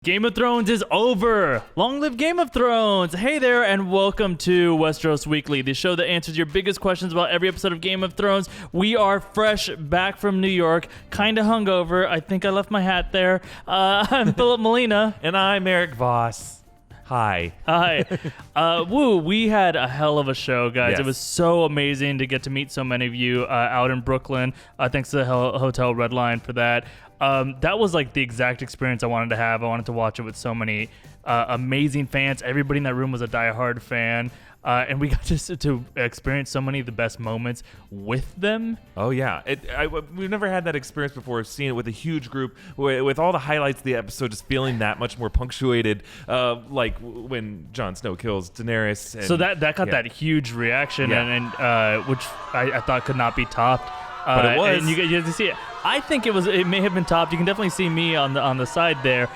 Game of Thrones is over. Long live Game of Thrones. Hey there, and welcome to Westeros Weekly, the show that answers your biggest questions about every episode of Game of Thrones. We are fresh back from New York, kind of hungover. I think I left my hat there. I'm Filup Molina. And I'm Erik Voss. Hi. Hi. We had a hell of a show, guys. Yes. It was so amazing to get to meet so many of you out in Brooklyn. Thanks to the Hotel Red Line for that. That was like the exact experience I wanted to have. I wanted to watch it with so many amazing fans. Everybody in that room was a diehard fan. And we got to experience so many of the best moments with them. Oh, yeah. We've never had that experience before, seeing it with a huge group, with all the highlights of the episode, just feeling that much more punctuated, like when Jon Snow kills Daenerys. And, so that got that huge reaction, and which I thought could not be topped. But it was. And you get to see it. I think it may have been topped. You can definitely see me on the side there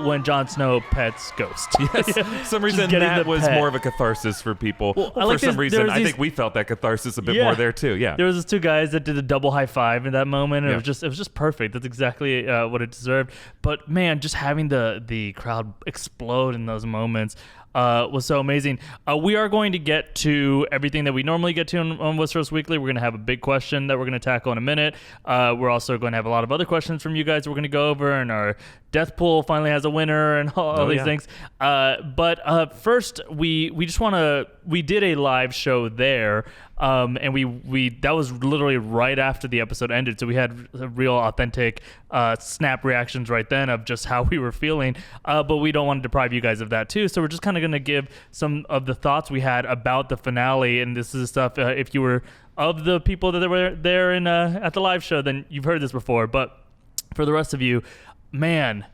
when Jon Snow pets Ghost. Yes, for some reason that was more of a catharsis for people. Well, for some reason, I think we felt that catharsis a bit more there too. Yeah, there was these two guys that did a double high five in that moment. And it was just perfect. That's exactly what it deserved. But man, just having the crowd explode in those moments was so amazing. We are going to get to everything that we normally get to on Westeros Weekly. We're going to have a big question that we're going to tackle in a minute. We're also going to have a lot of other questions from you guys we're going to go over, and our death pool finally has a winner and all these things. But first, we did a live show there, and we that was literally right after the episode ended, so we had real authentic snap reactions right then of just how we were feeling. But we don't want to deprive you guys of that too, so we're just kind of going to give some of the thoughts we had about the finale. And this is stuff, if you were of the people that were there at the live show, then you've heard this before. But for the rest of you, man,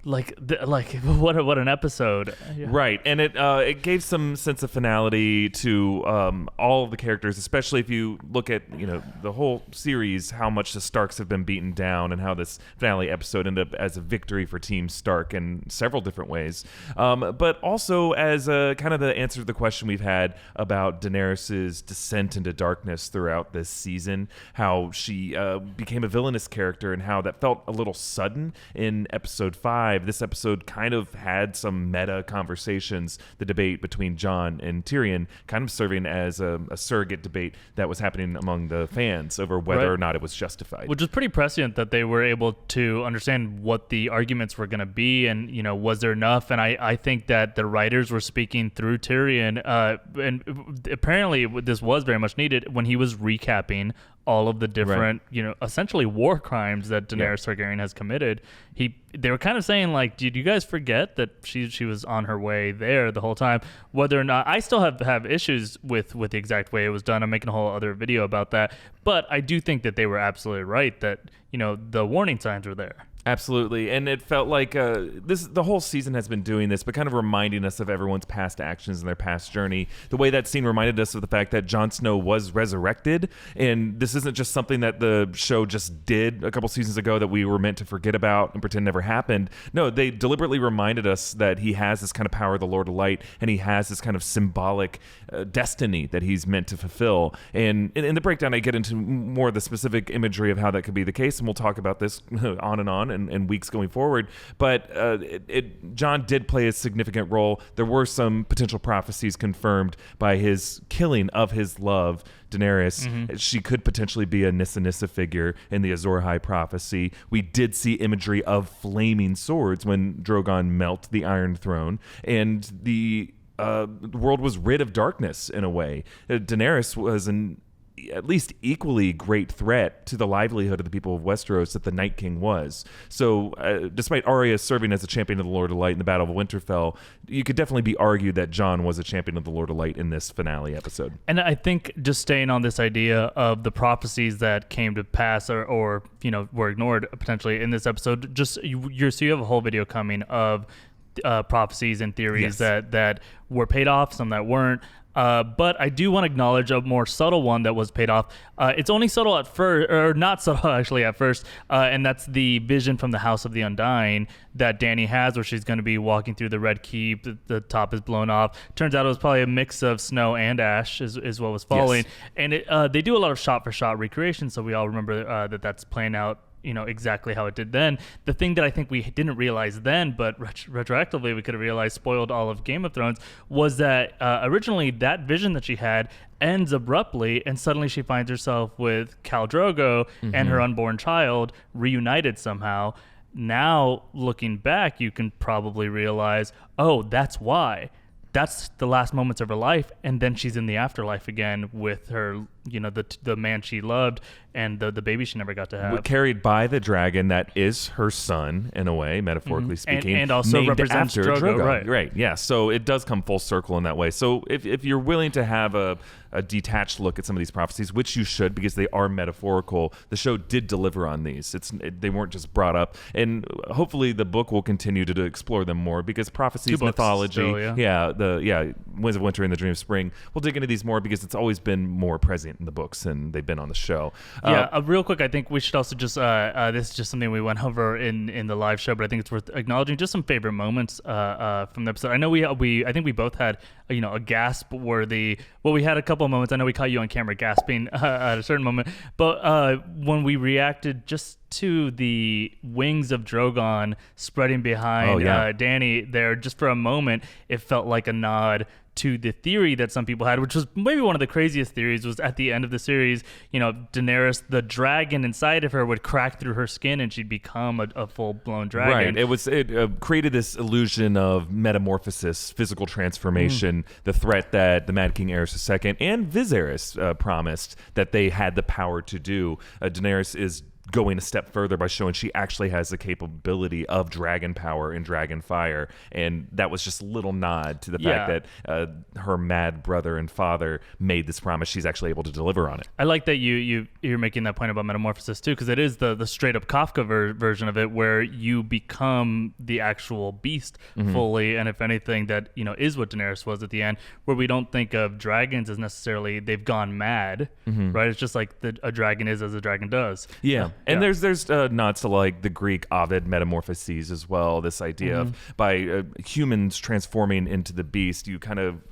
what an episode. Right. And it gave some sense of finality to all of the characters, especially if you look at the whole series, how much the Starks have been beaten down, and how this finale episode ended up as a victory for Team Stark in several different ways. But also as a kind of the answer to the question we've had about Daenerys' descent into darkness throughout this season, how she became a villainous character, and how that felt a little sudden in episode 5. This episode kind of had some meta conversations, the debate between Jon and Tyrion, kind of serving as a surrogate debate that was happening among the fans over whether or not it was justified. Which is pretty prescient that they were able to understand what the arguments were going to be, and was there enough. And I think that the writers were speaking through Tyrion, and apparently this was very much needed when he was recapping all of the different, essentially war crimes that Daenerys Targaryen has committed. They were kind of saying, like, did you guys forget that she was on her way there the whole time? Whether or not, I still have issues with the exact way it was done. I'm making a whole other video about that. But I do think that they were absolutely right that, the warning signs were there. Absolutely, and it felt like the whole season has been doing this, but kind of reminding us of everyone's past actions and their past journey. The way that scene reminded us of the fact that Jon Snow was resurrected, and this isn't just something that the show just did a couple seasons ago that we were meant to forget about and pretend never happened. No, they deliberately reminded us that he has this kind of power of the Lord of Light, and he has this kind of symbolic destiny that he's meant to fulfill. And in the breakdown, I get into more of the specific imagery of how that could be the case, and we'll talk about this on and on and weeks going forward. But Jon did play a significant role. There were some potential prophecies confirmed by his killing of his love, Daenerys. Mm-hmm. She could potentially be a Nissa figure in the Azor Ahai prophecy. We did see imagery of flaming swords when Drogon melted the Iron Throne, and the world was rid of darkness in a way. Daenerys was at least equally great threat to the livelihood of the people of Westeros that the Night King was. So despite Arya serving as a champion of the Lord of Light in the Battle of Winterfell, you could definitely be argued that Jon was a champion of the Lord of Light in this finale episode. And I think just staying on this idea of the prophecies that came to pass or were ignored potentially in this episode, just you have a whole video coming of prophecies and theories that were paid off, some that weren't. But I do want to acknowledge a more subtle one that was paid off. It's only subtle at first, or not subtle actually at first, and that's the vision from the House of the Undying that Dany has, where she's going to be walking through the Red Keep. The top is blown off. Turns out it was probably a mix of snow and ash is what was falling. Yes. And they do a lot of shot-for-shot recreation, so we all remember that's playing out exactly how it did then. The thing that I think we didn't realize then, but retroactively we could have realized spoiled all of Game of Thrones, was that originally that vision that she had ends abruptly, and suddenly she finds herself with Khal Drogo and her unborn child reunited somehow. Now, looking back, you can probably realize, oh, that's why. That's the last moments of her life, and then she's in the afterlife again with her, the man she loved and the baby she never got to have. Carried by the dragon that is her son, in a way, metaphorically speaking. And also named represents after Drogo. Right, yeah. So it does come full circle in that way. So if you're willing to have a detached look at some of these prophecies, which you should because they are metaphorical, the show did deliver on these. They weren't just brought up. And hopefully the book will continue to explore them more because prophecies, mythology, still, Winds of Winter and the Dream of Spring, we'll dig into these more because it's always been more present in the books than they've been on the show. Real quick, I think we should also just this is just something we went over in the live show, but I think it's worth acknowledging just some favorite moments from the episode. I know I think we both had a gasp worthy. Well, we had a couple of moments. I know we caught you on camera gasping at a certain moment, but when we reacted just to the wings of Drogon spreading behind Dany there, just for a moment, it felt like a nod to the theory that some people had, which was maybe one of the craziest theories, was at the end of the series, Daenerys, the dragon inside of her would crack through her skin and she'd become a full-blown dragon. Right. It created this illusion of metamorphosis, physical transformation, the threat that the Mad King Aerys II and Viserys promised that they had the power to do. Daenerys is going a step further by showing she actually has the capability of dragon power and dragon fire, and that was just a little nod to the fact that her mad brother and father made this promise. She's actually able to deliver on it. I like that you're making that point about metamorphosis too, because it is the straight up Kafka version of it, where you become the actual beast fully, and if anything, that is what Daenerys was at the end, where we don't think of dragons as necessarily they've gone mad, right? It's just like a dragon is as a dragon does. And there's nods to like the Greek Ovid metamorphoses as well. This idea of by humans transforming into the beast, you kind of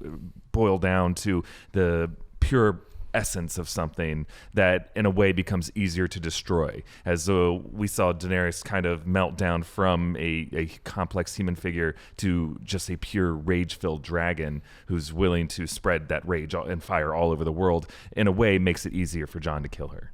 boil down to the pure essence of something that in a way becomes easier to destroy, as though we saw Daenerys kind of melt down from a complex human figure to just a pure rage-filled dragon who's willing to spread that rage and fire all over the world. In a way, makes it easier for Jon to kill her.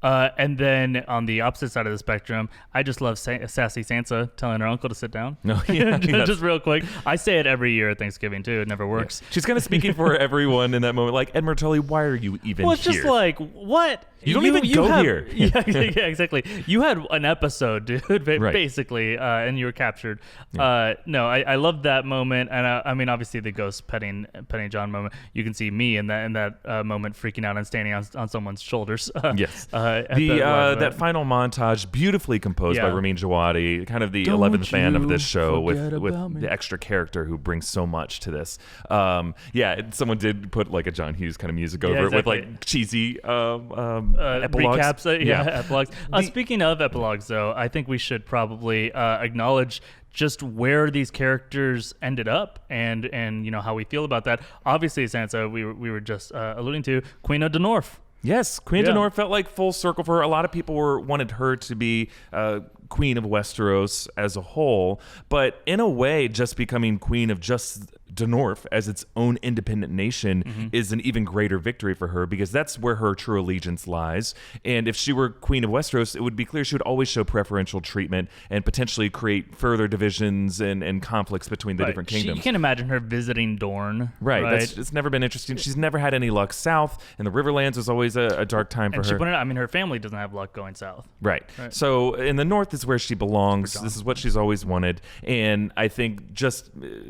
And then on the opposite side of the spectrum, I just love sassy Sansa telling her uncle to sit down. Just real quick. I say it every year at Thanksgiving too. It never works. She's kind of speaking for everyone in that moment. Like, Edmund Tully, why are you even here? It's just like, what? You don't even go here. Yeah, exactly. You had an episode, dude, basically, and you were captured. No, I love that moment, and I mean, obviously the ghost petting Jon moment. You can see me in that moment freaking out and standing on someone's shoulders. Yes. That final montage, beautifully composed by Ramin Djawadi, kind of the 11th fan of this show, with the extra character who brings so much to this. Someone did put like a John Hughes kind of music over it with like cheesy epilogues. Recaps, epilogues. Speaking of epilogues, though, I think we should probably acknowledge just where these characters ended up and how we feel about that. Obviously, Sansa, we were just alluding to Queen of Danorth. Yes, Queen of Danorth felt like full circle for her. A lot of people wanted her to be Queen of Westeros as a whole, but in a way, just becoming Queen of just Danorth as its own independent nation is an even greater victory for her, because that's where her true allegiance lies. And if she were Queen of Westeros, it would be clear she would always show preferential treatment and potentially create further divisions and conflicts between the different kingdoms. You can't imagine her visiting Dorne. Right. It's never been interesting. She's never had any luck south, and the Riverlands was always a dark time for her. She pointed out, her family doesn't have luck going south. Right. So in the north is where she belongs. This is what she's always wanted. And I think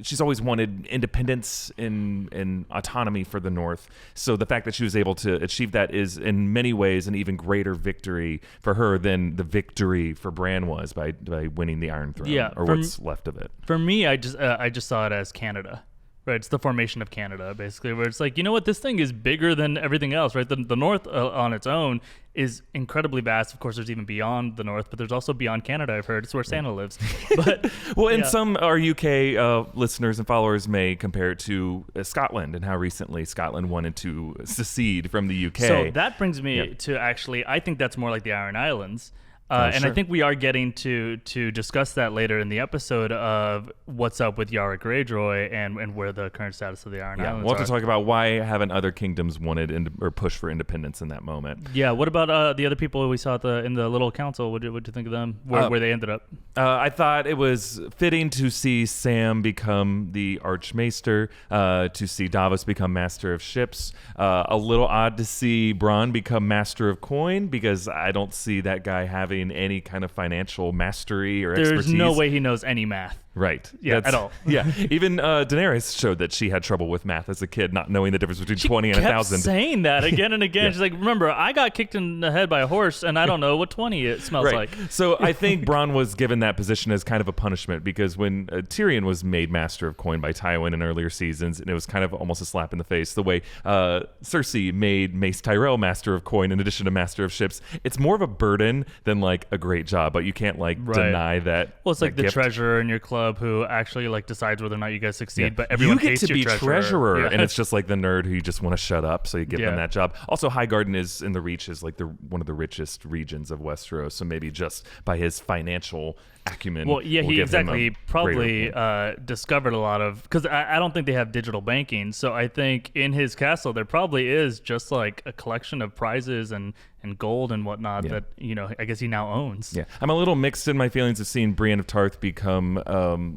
she's always wanted independence and autonomy for the North. So the fact that she was able to achieve that is in many ways an even greater victory for her than the victory for Bran was by winning the Iron Throne, or what's left of it. For me, I just saw it as Canada. Right, it's the formation of Canada, basically, where it's like, you know what, this thing is bigger than everything else, right? The North on its own is incredibly vast. Of course, there's even beyond the North, but there's also beyond Canada, I've heard. It's where Santa lives. But and some our UK listeners and followers may compare it to Scotland and how recently Scotland wanted to secede from the UK. So that brings me to actually, I think that's more like the Iron Islands. And I think we are getting to discuss that later in the episode of what's up with Yara Greyjoy and where the current status of the Iron Islands we'll have are. to talk about why haven't other kingdoms wanted or pushed for independence in that moment. Yeah, what about the other people we saw in the little council? What did you think of them? Where they ended up? I thought it was fitting to see Sam become the Archmaester, to see Davos become Master of Ships. A little odd to see Bronn become Master of Coin, because I don't see that guy having any kind of financial mastery or expertise. There's no way he knows any math. Right. Yeah, at all. Yeah. Even Daenerys showed that she had trouble with math as a kid, not knowing the difference between 20 and 1,000. She kept saying that again and again. She's like, remember, I got kicked in the head by a horse, and I don't know what 20 it smells like. So I think Bronn was given that position as kind of a punishment, because when Tyrion was made Master of Coin by Tywin in earlier seasons, and it was kind of almost a slap in the face, the way Cersei made Mace Tyrell Master of Coin in addition to Master of Ships, it's more of a burden than like a great job, but you can't deny that. Well, it's like the gift. treasurer in your club who actually decides whether or not you guys succeed, but everyone hates your treasurer. You get to be treasurer, and it's just like the nerd who you just want to shut up, so you give them that job. Also, Highgarden is in the Reach is like one of the richest regions of Westeros, so maybe just by his financial acumen. Well, yeah, he probably discovered a lot of, because I don't think they have digital banking, so I think in his castle there probably is just like a collection of prizes and gold and whatnot that I guess he now owns. Yeah, I'm a little mixed in my feelings of seeing Brienne of Tarth become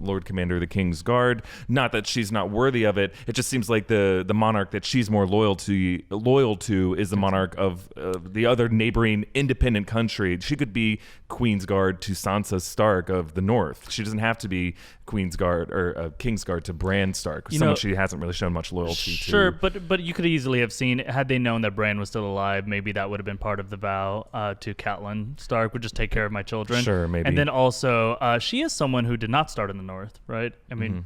Lord Commander of the King's Guard. Not that she's not worthy of it. It just seems like the monarch that she's more loyal to is the monarch of the other neighboring independent country. She could be Queen's Guard to Sansa Stark of the North. She doesn't have to be Queen's Guard or King's Guard to Bran Stark, someone she hasn't really shown much loyalty to. Sure, but you could easily have seen, had they known that Bran was still alive, maybe that would have been part of the vow to Catelyn Stark, would just take care of my children. Sure, maybe. And then also, she is someone who did not start in the North, right? I mean,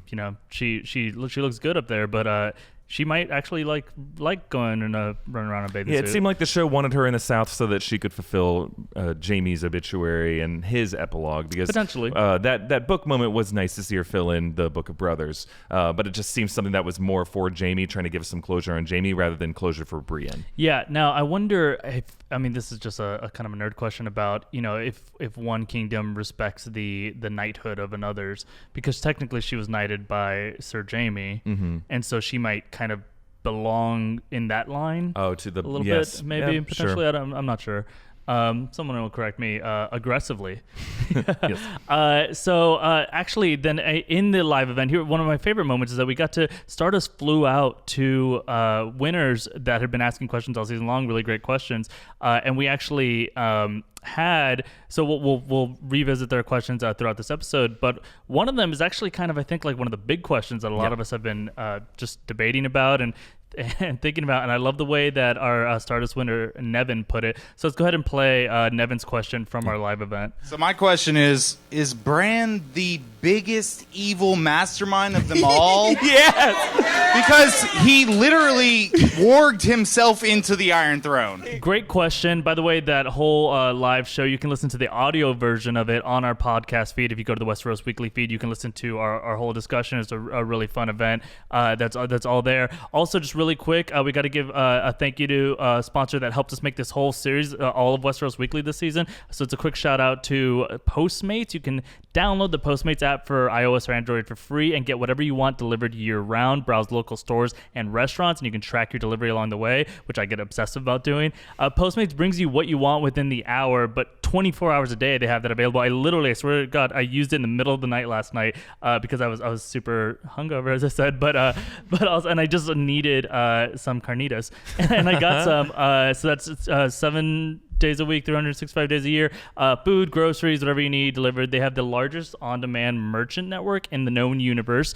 she looks good up there, but she might actually like going and running around in a bathing suit. It seemed like the show wanted her in the South so that she could fulfill Jaime's obituary and his epilogue. Because potentially that book moment was nice to see her fill in the Book of Brothers, but it just seems something that was more for Jaime, trying to give some closure on Jaime rather than closure for Brienne. Yeah. Now I wonder if this is just a kind of a nerd question about if one kingdom respects the knighthood of another's, because technically she was knighted by Sir Jaime, and so she might kind of belong in that line. Oh, to the a little bit, maybe potentially. Sure. I'm not sure. Someone will correct me aggressively. Yes. So actually, then in the live event here, one of my favorite moments is that we got to Stardust flew out to winners that had been asking questions all season long, really great questions, and we actually so we'll revisit their questions throughout this episode, but one of them is actually kind of, I think, like one of the big questions that a lot of us have been just debating about and thinking about, and I love the way that our Stardust winner Nevin put it. So let's go ahead and play Nevin's question from our live event. So my question is Bran the biggest evil mastermind of them all? Yes! Because he literally warged himself into the Iron Throne. Great question. By the way, that whole live show, you can listen to the audio version of it on our podcast feed. If you go to the Westeros Weekly feed, you can listen to our whole discussion. It's a really fun event. That's all there. Also, just really quick, we got to give a thank you to a sponsor that helped us make this whole series, all of Westeros Weekly this season. So it's a quick shout out to Postmates. You can download the Postmates app for iOS or Android for free and get whatever you want delivered year-round. Browse local stores and restaurants, and you can track your delivery along the way, which I get obsessive about doing. Postmates brings you what you want within the hour, but 24 hours a day they have that available. I swear to God, I used it in the middle of the night last night because I was super hungover, as I said, but I just needed some carnitas, and I got some. So that's 7 days a week, 365 days a year. Food, groceries, whatever you need delivered. They have the largest on-demand merchant network in the known universe,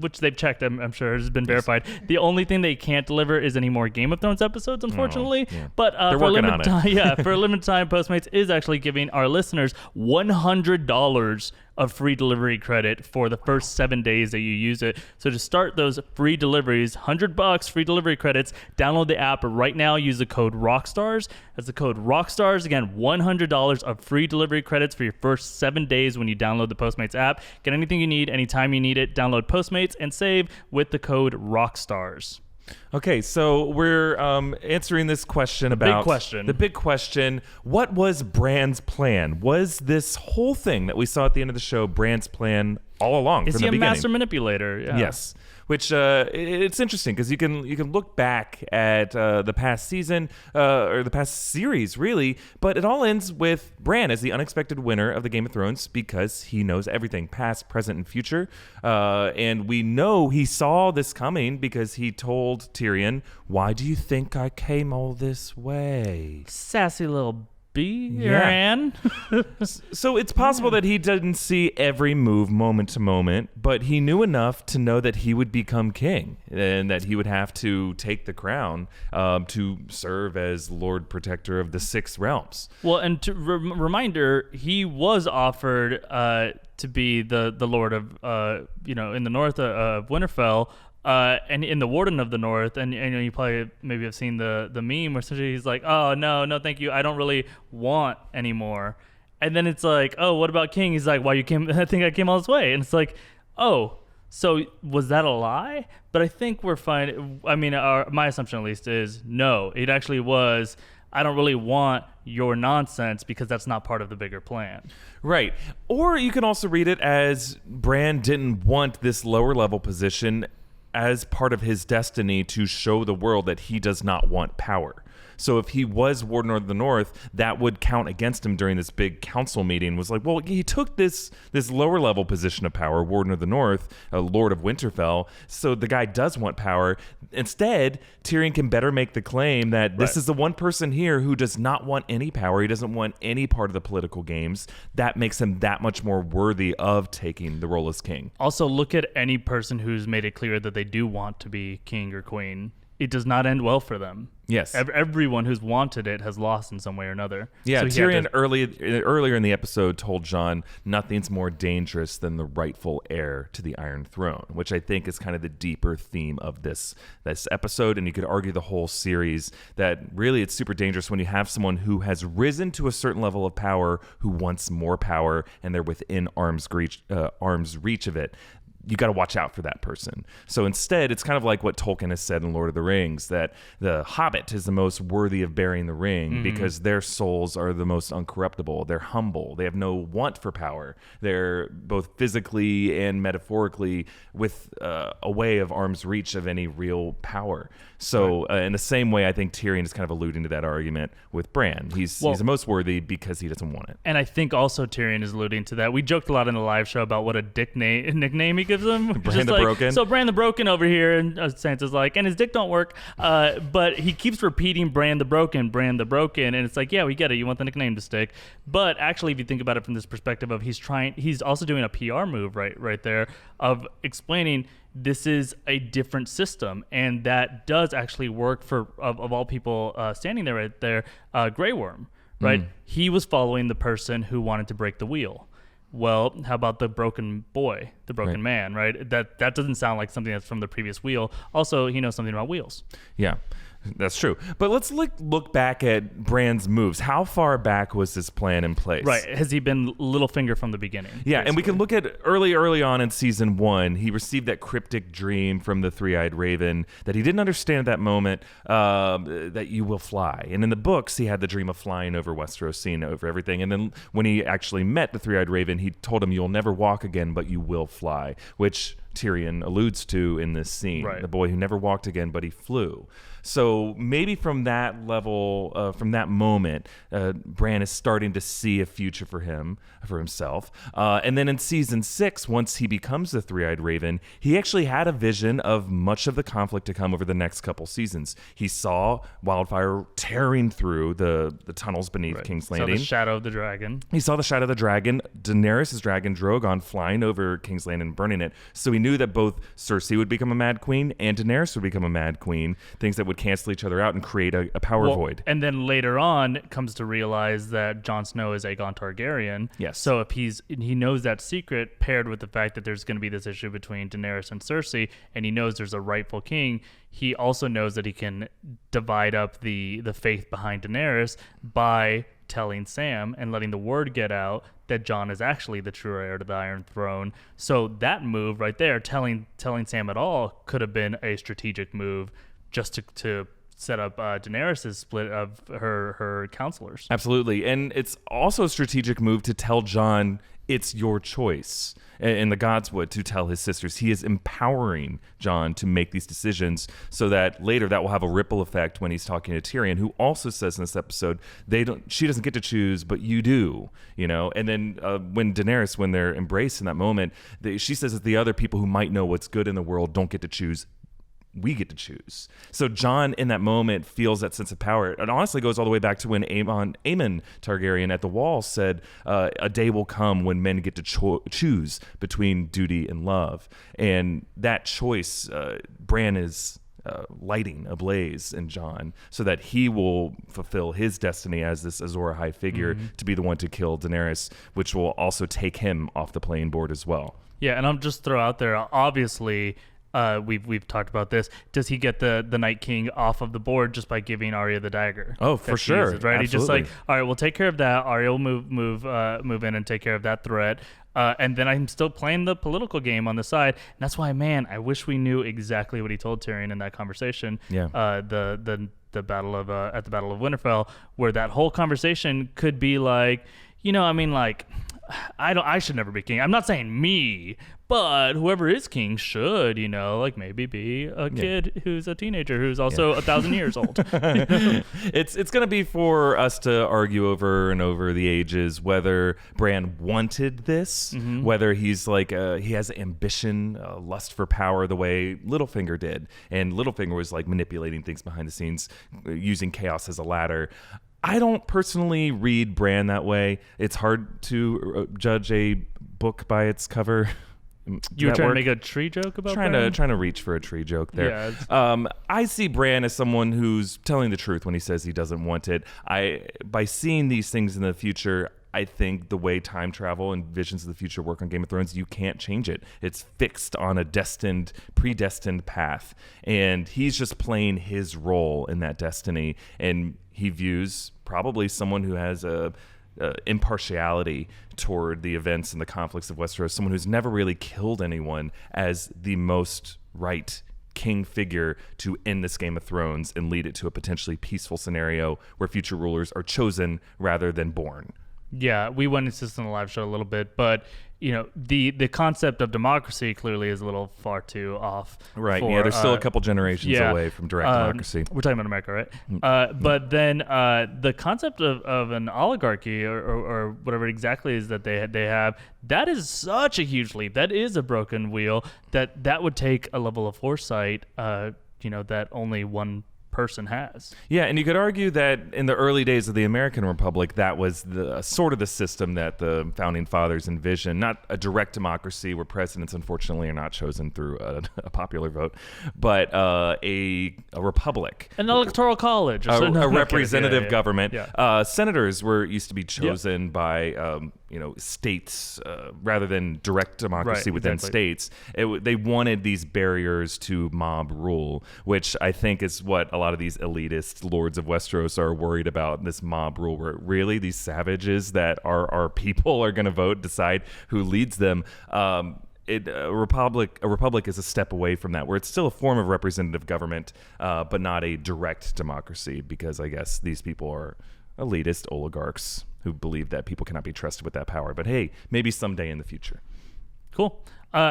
which they've checked. I'm sure has been verified. The only thing they can't deliver is any more Game of Thrones episodes, unfortunately. Yeah. But for a limited time, for a limited time, Postmates is actually giving our listeners $100 of free delivery credit for the first 7 days that you use it. So to start those free deliveries, $100 free delivery credits, download the app right now, use the code ROCKSTARS. That's the code ROCKSTARS. Again, $100 of free delivery credits for your first 7 days when you download the Postmates app. Get anything you need, anytime you need it. Download Postmates and save with the code ROCKSTARS. Okay, so we're answering this question about the big question. What was Bran's plan? Was this whole thing that we saw at the end of the show Bran's plan all along Is from he the a beginning? master manipulator? Yeah. Yes. Which it's interesting because you can look back at the past season or the past series really, but it all ends with Bran as the unexpected winner of the Game of Thrones because he knows everything, past, present, and future, and we know he saw this coming because he told Tyrion, "Why do you think I came all this way?" Sassy little Aaron. So it's possible that he didn't see every move moment to moment, but he knew enough to know that he would become king and that he would have to take the crown to serve as Lord Protector of the Six Realms. Well, and to reminder, he was offered to be the Lord of in the north of Winterfell. And in the Warden of the North, and you probably maybe have seen the meme where essentially he's like, "Oh no, thank you, I don't really want anymore." And then it's like, "Oh, what about King?" He's like, "Why you came? I think I came all this way." And it's like, "Oh, so was that a lie?" But I think we're fine. I mean, my assumption at least is no. It actually was. I don't really want your nonsense because that's not part of the bigger plan. Right. Or you can also read it as Bran didn't want this lower level position as part of his destiny to show the world that he does not want power. So if he was Warden of the North, that would count against him during this big council meeting. Was like, well, he took this lower level position of power, Warden of the North, Lord of Winterfell. So the guy does want power. Instead, Tyrion can better make the claim that this is the one person here who does not want any power. He doesn't want any part of the political games. That makes him that much more worthy of taking the role as king. Also, look at any person who's made it clear that they do want to be king or queen. It does not end well for them. Yes. Everyone who's wanted it has lost in some way or another. Yeah, so Tyrion earlier in the episode told Jon nothing's more dangerous than the rightful heir to the Iron Throne, which I think is kind of the deeper theme of this episode. And you could argue the whole series that really it's super dangerous when you have someone who has risen to a certain level of power who wants more power and they're within arm's reach of it. You got to watch out for that person. So instead, it's kind of like what Tolkien has said in Lord of the Rings, that the Hobbit is the most worthy of bearing the ring because their souls are the most uncorruptible. They're humble. They have no want for power. They're both physically and metaphorically with a way of arm's reach of any real power. So in the same way, I think Tyrion is kind of alluding to that argument with Bran. He's the most worthy because he doesn't want it. And I think also Tyrion is alluding to that. We joked a lot in the live show about what a nickname he gives him. Bran the Broken. So Bran the Broken over here, and Sansa's like, and his dick don't work. But he keeps repeating Bran the Broken, and it's like, yeah, we get it. You want the nickname to stick. But actually, if you think about it from this perspective of he's also doing a PR move right there of explaining this is a different system, and that does actually work for of all people standing there right there. Grey Worm, right? He was following the person who wanted to break the wheel. Well, how about the broken boy, the broken man, right? That doesn't sound like something that's from the previous wheel. Also, he knows something about wheels. Yeah. That's true. But let's look back at Bran's moves. How far back was this plan in place? Right. Has he been Littlefinger from the beginning? Yeah, basically. And we can look at early on in season 1, he received that cryptic dream from the three-eyed raven that he didn't understand at that moment, that you will fly. And in the books, he had the dream of flying over Westeros, seeing over everything. And then when he actually met the three-eyed raven, he told him, you'll never walk again, but you will fly, which Tyrion alludes to in this scene. Right. The boy who never walked again, but he flew. So maybe from that level, from that moment, Bran is starting to see a future for himself. And then in season 6, once he becomes the three-eyed raven, he actually had a vision of much of the conflict to come over the next couple seasons. He saw wildfire tearing through the tunnels beneath King's Landing. He saw the shadow of the dragon. He saw the shadow of the dragon, Daenerys' dragon, Drogon, flying over King's Landing and burning it. So he knew that both Cersei would become a mad queen and Daenerys would become a mad queen, things that would cancel each other out and create a power void. And then later on comes to realize that Jon Snow is Aegon Targaryen. Yes. So if he knows that secret, paired with the fact that there's going to be this issue between Daenerys and Cersei, and he knows there's a rightful king, he also knows that he can divide up the faith behind Daenerys by telling Sam and letting the word get out that Jon is actually the true heir to the Iron Throne. So that move right there, telling Sam at all, could have been a strategic move just to set up Daenerys' split of her counselors. Absolutely. And it's also a strategic move to tell Jon it's your choice. In the Godswood, to tell his sisters. He is empowering Jon to make these decisions so that later that will have a ripple effect when he's talking to Tyrion, who also says in this episode, she doesn't get to choose, but you do, And then when they're embraced in that moment, she says that the other people who might know what's good in the world don't get to choose. We get to choose. So Jon in that moment feels that sense of power. It honestly goes all the way back to when Aemon Targaryen at the Wall said, a day will come when men get to choose between duty and love. And that choice, Bran is lighting ablaze in Jon so that he will fulfill his destiny as this Azor Ahai figure to be the one to kill Daenerys, which will also take him off the playing board as well. Yeah, and I'll just throw out there, obviously, we've talked about this. Does he get the Night King off of the board just by giving Arya the dagger? Oh, for sure, uses, right? Absolutely. He's just like, all right, we'll take care of that. Arya will move in and take care of that threat. And then I'm still playing the political game on the side. And that's why, man, I wish we knew exactly what he told Tyrion in that conversation. Yeah. The battle of at the Battle of Winterfell, where that whole conversation could be like, I should never be king. I'm not saying me, but whoever is king should, maybe be a kid who's a teenager who's also 1,000 years old. It's going to be for us to argue over and over the ages whether Bran wanted this, whether he's he has ambition, lust for power the way Littlefinger did. And Littlefinger was manipulating things behind the scenes, using chaos as a ladder. I don't personally read Bran that way. It's hard to judge a book by its cover. You were trying to make a tree joke about Bran? Trying to reach for a tree joke there. Yeah, I see Bran as someone who's telling the truth when he says he doesn't want it. By seeing these things in the future, I think the way time travel and visions of the future work on Game of Thrones, you can't change it. It's fixed on a predestined path. And he's just playing his role in that destiny. And he views probably someone who has a impartiality toward the events and the conflicts of Westeros, someone who's never really killed anyone, as the most right king figure to end this Game of Thrones and lead it to a potentially peaceful scenario where future rulers are chosen rather than born. Yeah, we went into this in the live show a little bit, but the concept of democracy clearly is a little far too off. Right. There's still a couple generations away from direct democracy. We're talking about America, right? But then the concept of an oligarchy or whatever it exactly is that they have, that is such a huge leap. That is a broken wheel. That would take a level of foresight, that only one person has. Yeah, and you could argue that in the early days of the American Republic, that was the sort of the system that the founding fathers envisioned. Not a direct democracy where presidents, unfortunately, are not chosen through a popular vote, but a republic, an electoral college, a representative government. Yeah. Senators used to be chosen by states rather than direct democracy within states. They wanted these barriers to mob rule, which I think is what a lot of these elitist lords of Westeros are worried about, this mob rule, where really these savages that are our people are going to vote, decide who leads them. A republic is a step away from that, where it's still a form of representative government, but not a direct democracy, because I guess these people are elitist oligarchs who believe that people cannot be trusted with that power. But hey, maybe someday in the future. Cool.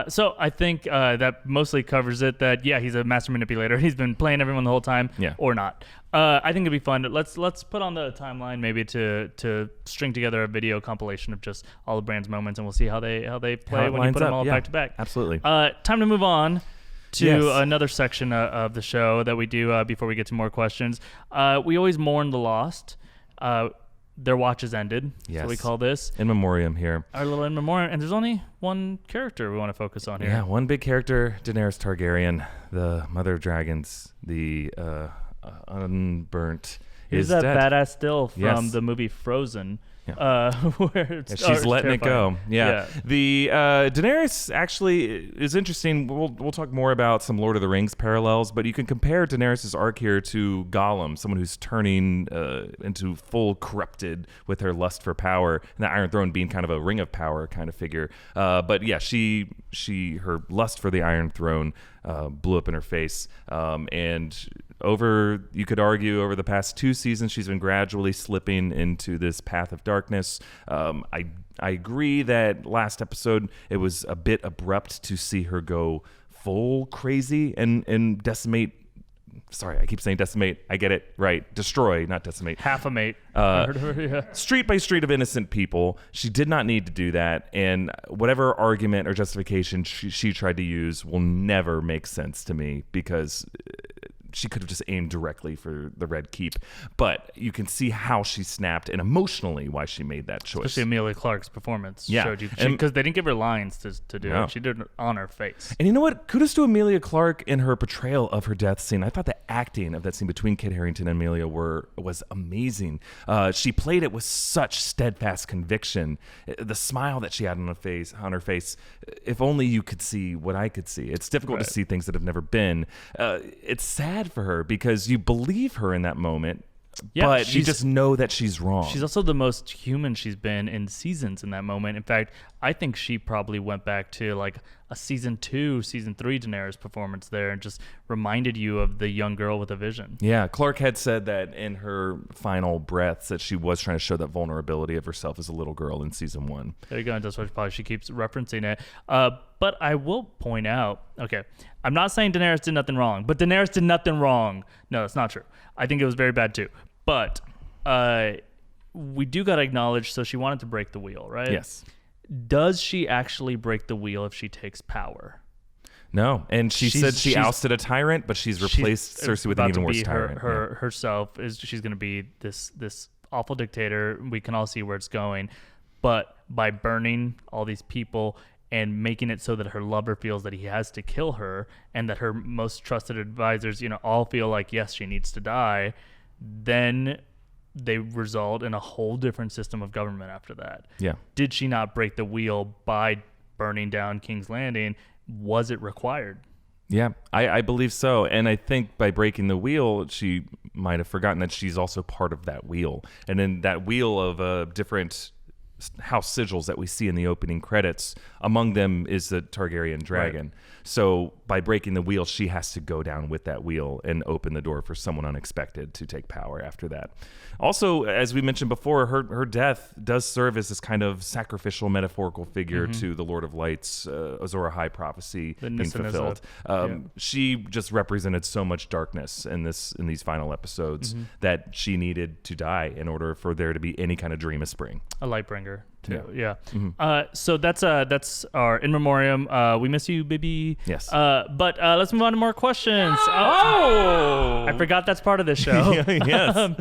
So I think that mostly covers it. That he's a master manipulator. He's been playing everyone the whole time, or not. I think it'd be fun. Let's put on the timeline maybe to string together a video compilation of just all of Bran's moments, and we'll see how they play when you put them all back to back. Absolutely. Time to move on to another section of the show that we do before we get to more questions. We always mourn the lost. Their watch has ended. Yes. So we call this in memoriam here. Our little in memoriam. And there's only one character we want to focus on here. Yeah, one big character, Daenerys Targaryen, the mother of dragons, the unburnt. Is that dead. Badass still from the movie Frozen. Yeah. Where she's letting it go. Yeah. The Daenerys actually is interesting. We'll talk more about some Lord of the Rings parallels, but you can compare Daenerys' arc here to Gollum, someone who's turning into full corrupted with her lust for power, and the Iron Throne being kind of a ring of power kind of figure. But yeah, her lust for the Iron Throne blew up in her face, and you could argue over the past 2 seasons, she's been gradually slipping into this path of darkness. I agree that last episode, it was a bit abrupt to see her go full crazy and decimate. Sorry, I keep saying decimate. I get it right. Destroy, not decimate. Half a mate. Street by street of innocent people. She did not need to do that. And whatever argument or justification she tried to use will never make sense to me, because she could have just aimed directly for the Red Keep. But you can see how she snapped and emotionally why she made that choice. Especially Emilia Clarke's performance showed you. And because they didn't give her lines to do it. She did it on her face. And you know what? Kudos to Emilia Clarke in her portrayal of her death scene. I thought the acting of that scene between Kit Harington and Emilia was amazing. She played it with such steadfast conviction. The smile that she had on her face, if only you could see what I could see. It's difficult to see things that have never been. It's sad for her because you believe her in that moment, but you just know that she's wrong. She's also the most human she's been in seasons in that moment. In fact, I think she probably went back to like a season 2, season 3 Daenerys performance there and just reminded you of the young girl with a vision. Yeah, Clarke had said that in her final breaths that she was trying to show that vulnerability of herself as a little girl in season 1. There you go. And that's why she keeps referencing it. But I will point out, okay, I'm not saying Daenerys did nothing wrong, but Daenerys did nothing wrong. No, that's not true. I think it was very bad too. But we do got to acknowledge, so she wanted to break the wheel, right? Yes. Does she actually break the wheel if she takes power? No, and she said she's ousted a tyrant, but she's replaced Cersei with an even worse tyrant. Herself she's going to be this awful dictator. We can all see where it's going, but by burning all these people and making it so that her lover feels that he has to kill her, and that her most trusted advisors, all feel like yes, she needs to die, then they result in a whole different system of government after that. Yeah. Did she not break the wheel by burning down King's Landing? Was it required? Yeah, I believe so. And I think by breaking the wheel, she might have forgotten that she's also part of that wheel. And in that wheel of different house sigils that we see in the opening credits, among them is the Targaryen dragon. Right. So by breaking the wheel, she has to go down with that wheel and open the door for someone unexpected to take power after that. Also, as we mentioned before, her death does serve as this kind of sacrificial metaphorical figure to the Lord of Lights, Azor Ahai prophecy being fulfilled. She just represented so much darkness in these final episodes that she needed to die in order for there to be any kind of dream of spring. A light bringer. Yeah. So that's our in memoriam. We miss you, baby. Yes. But let's move on to more questions. I forgot that's part of this show. Yes.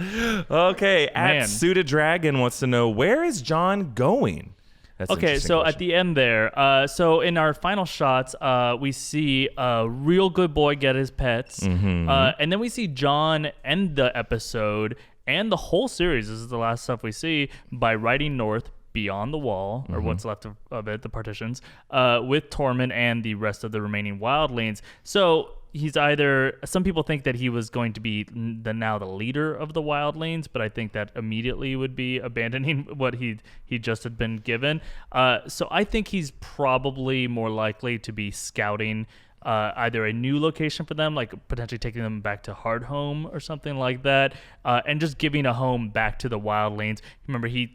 Okay. At Suited Dragon wants to know, where is Jon going? That's okay, so question. At the end there, so in our final shots, we see a real good boy get his pets, and then we see Jon end the episode and the whole series. This is the last stuff we see by riding north beyond the wall, or what's left of it, the partitions, with Tormund and the rest of the remaining wildlings. So he's either, some people think that he was going to be now the leader of the wildlings, but I think that immediately would be abandoning what he just had been given. So I think he's probably more likely to be scouting either a new location for them, like potentially taking them back to Hardhome or something like that, and just giving a home back to the wildlings. Remember, he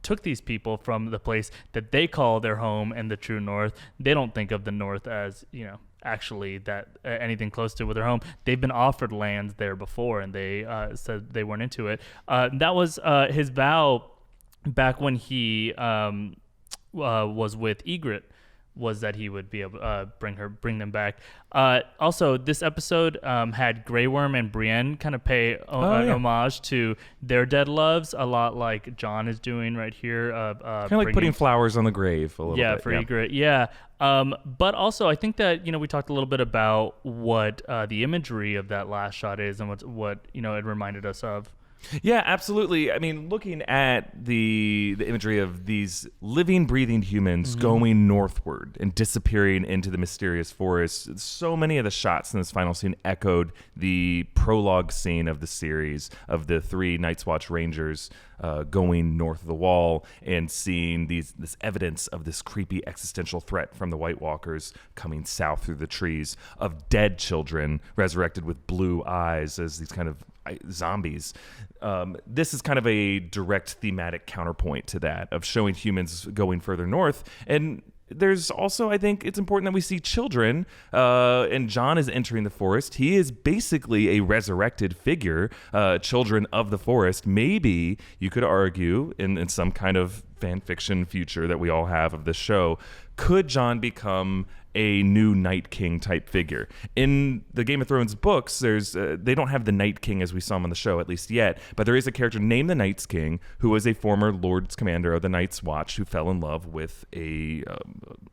took these people from the place that they call their home in the true north. They don't think of the north as, actually that anything close to with their home. They've been offered lands there before, and they said they weren't into it. That was his vow back when he was with Ygritte, was that he would be able to bring them back. Also, this episode had Grey Worm and Brienne kind of pay homage to their dead loves, a lot like Jon is doing right here. Kind of like putting flowers on the grave a little bit. For Ygritte, yeah. But also, I think that, we talked a little bit about what the imagery of that last shot is and what it reminded us of. Yeah, absolutely. I mean, looking at the imagery of these living, breathing humans going northward and disappearing into the mysterious forest, so many of the shots in this final scene echoed the prologue scene of the series of the 3 Night's Watch Rangers going north of the wall and seeing this evidence of this creepy existential threat from the White Walkers coming south through the trees, of dead children resurrected with blue eyes as these kind of zombies. This is kind of a direct thematic counterpoint to that, of showing humans going further north. And there's also, I think it's important that we see children, and Jon is entering the forest. He is basically a resurrected figure, children of the forest. Maybe you could argue in some kind of fan fiction future that we all have of this show, could Jon become a new Night King type figure? In the Game of Thrones books, there's they don't have the Night King as we saw him on the show, at least yet, but there is a character named the Night's King who was a former Lord's Commander of the Night's Watch who fell in love with a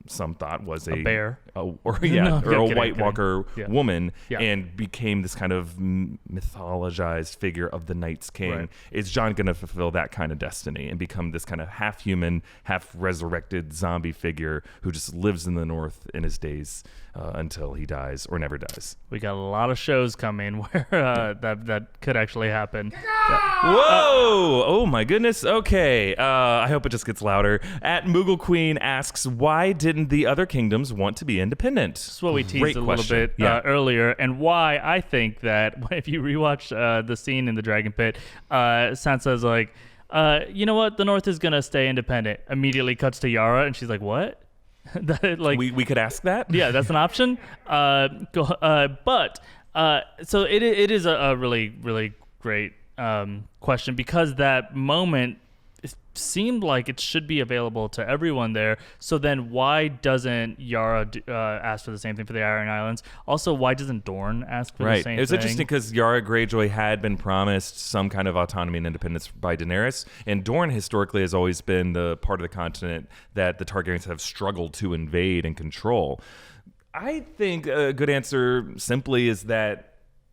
some thought was a bear, or a White Walker woman, and became this kind of mythologized figure of the Night's King. Right. Is Jon going to fulfill that kind of destiny and become this kind of half human, half resurrected zombie figure who just lives in the north in his days until he dies or never dies? We got a lot of shows coming where that could actually happen. Whoa! Oh my goodness. Okay. I hope it just gets louder. At Moogle Queen asks, why didn't the other kingdoms want to be independent? That's what we teased a little bit earlier, and why I think that if you rewatch the scene in the Dragon Pit, Sansa's like, you know what? The North is gonna stay independent. Immediately cuts to Yara, and she's like, "What?" Like we could ask that. Yeah, that's an option. But so it is a really, really great question, because that moment it seemed like it should be available to everyone there. So then why doesn't Yara ask for the same thing for the Iron Islands? Also, why doesn't Dorne ask for the same thing? It was interesting because Yara Greyjoy had been promised some kind of autonomy and independence by Daenerys, and Dorne historically has always been the part of the continent that the Targaryens have struggled to invade and control. I think a good answer simply is that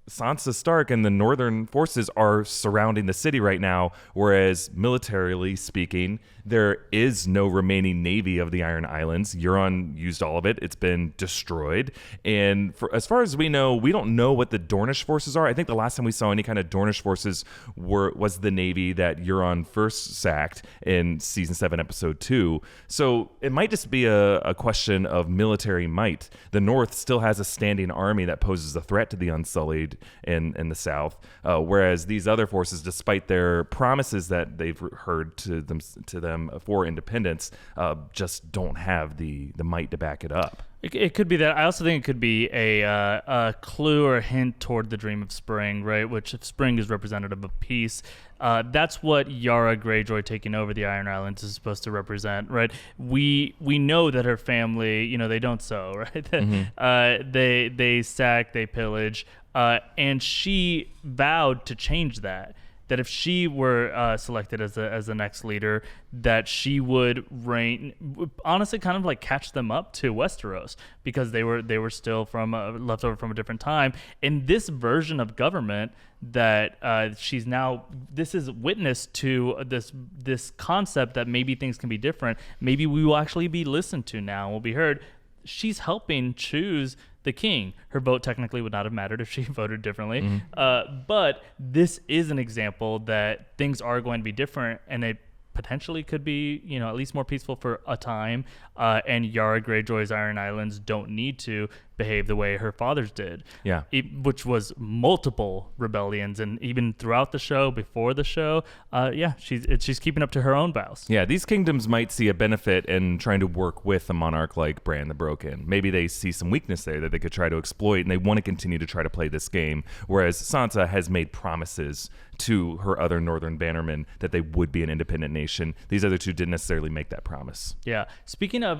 Sansa Stark and the northern forces are surrounding the city right now, whereas militarily speaking, there is no remaining navy of the Iron Islands. Euron used all of it. It's been destroyed. And as far as we know, we don't know what the Dornish forces are. I think the last time we saw any kind of Dornish forces was the navy that Euron first sacked in Season 7, Episode 2. So it might just be a question of military might. The North still has a standing army that poses a threat to the Unsullied in the South, whereas these other forces, despite their promises that they've heard to them for independence, just don't have the might to back it up. It could be that. I also think it could be a clue or a hint toward the Dream of Spring, right? Which, if spring is representative of peace, that's what Yara Greyjoy taking over the Iron Islands is supposed to represent, right? We know that her family, they don't sow, right? Mm-hmm. They sack, they pillage, and she vowed to change that. That if she were selected as the next leader, that she would reign, honestly, kind of like catch them up to Westeros, because they were still from left over from a different time. And this version of government that she's now, this is witness to this concept that maybe things can be different. Maybe we will actually be listened to now. We'll be heard. She's helping choose the king. Her vote technically would not have mattered if she voted differently. Mm-hmm. But this is an example that things are going to be different, and it potentially could be, at least more peaceful for a time. And Yara Greyjoy's Iron Islands don't need to behave the way her fathers did. Yeah. Which was multiple rebellions, and even throughout the show, before the show, she's keeping up to her own vows. Yeah, these kingdoms might see a benefit in trying to work with a monarch like Bran the Broken. Maybe they see some weakness there that they could try to exploit, and they want to continue to try to play this game, whereas Sansa has made promises to her other northern bannermen that they would be an independent nation. These other two didn't necessarily make that promise. Yeah. Speaking of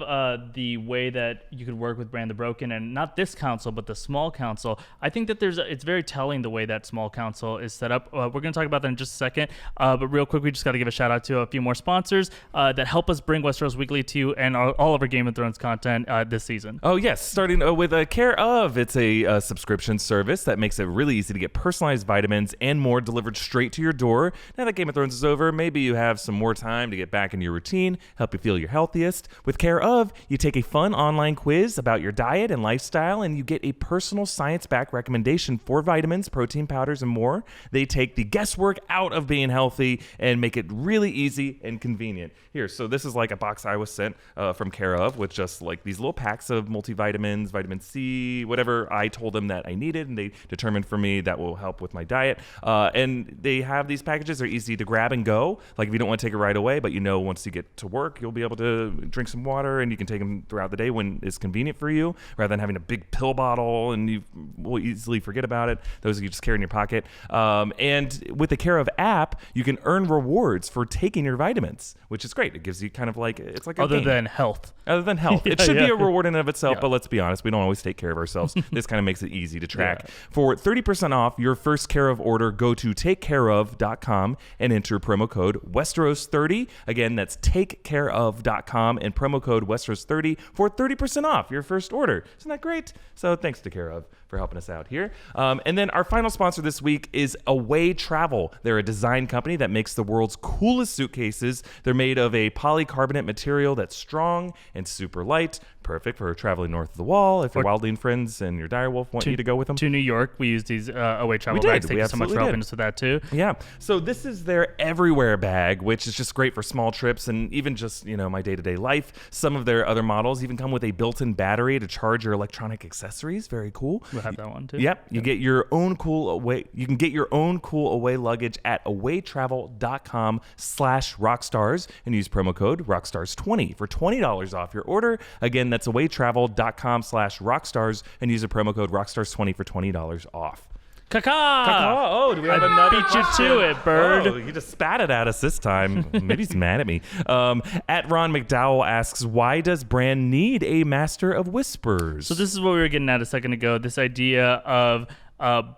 the way that you could work with Bran the Broken, and not not this council, but the small council. I think that it's very telling the way that small council is set up. We're going to talk about that in just a second. But real quick, we just got to give a shout out to a few more sponsors that help us bring Westeros Weekly to you and all of our Game of Thrones content this season. Oh, yes. Starting with Care Of. It's a subscription service that makes it really easy to get personalized vitamins and more delivered straight to your door. Now that Game of Thrones is over, maybe you have some more time to get back into your routine, help you feel your healthiest. With Care Of, you take a fun online quiz about your diet and lifestyle, and you get a personal science-backed recommendation for vitamins, protein powders, and more. They take the guesswork out of being healthy and make it really easy and convenient. Here, so this is like a box I was sent from Care Of with just like these little packs of multivitamins, vitamin C, whatever I told them that I needed, and they determined for me that will help with my diet. And they have these packages. They're easy to grab and go. Like if you don't want to take it right away, but once you get to work, you'll be able to drink some water, and you can take them throughout the day when it's convenient for you, rather than having a big pill bottle and you will easily forget about it. Those you just carry in your pocket. And with the Care Of app, you can earn rewards for taking your vitamins, which is great. It gives you kind of like, it's like a Other game. than health. It should be a reward in and of itself, but let's be honest, we don't always take care of ourselves. This kind of makes it easy to track. Yeah. For 30% off your first Care Of order, go to takecareof.com and enter promo code Westeros30. Again, that's takecareof.com and promo code Westeros30 for 30% off your first order. Isn't that great? So thanks to Care Of for helping us out here. And then our final sponsor this week is Away Travel. They're a design company that makes the world's coolest suitcases. They're made of a polycarbonate material that's strong and super light, perfect for traveling north of the wall. If your wildling friends and your direwolf want you to go with them. To New York, we used these Away Travel bags. Thank you so much for helping us with that too. Yeah. So this is their everywhere bag, which is just great for small trips and even just, my day-to-day life. Some of their other models even come with a built-in battery to charge your electronic accessories. Very cool. We'll have that one too. Yep. You get your own cool away. You can get your own cool away luggage at awaytravel.com/rockstars and use promo code rockstars20 for $20 off your order. Again, that's awaytravel.com/rockstars and use a promo code rockstars20 for $20 off. Caca! Oh, do we have another beat you to it, bird. Oh, you just spat it at us this time. Maybe he's mad at me. At Ron McDowell asks, why does Bran need a Master of Whispers? So this is what we were getting at a second ago. This idea of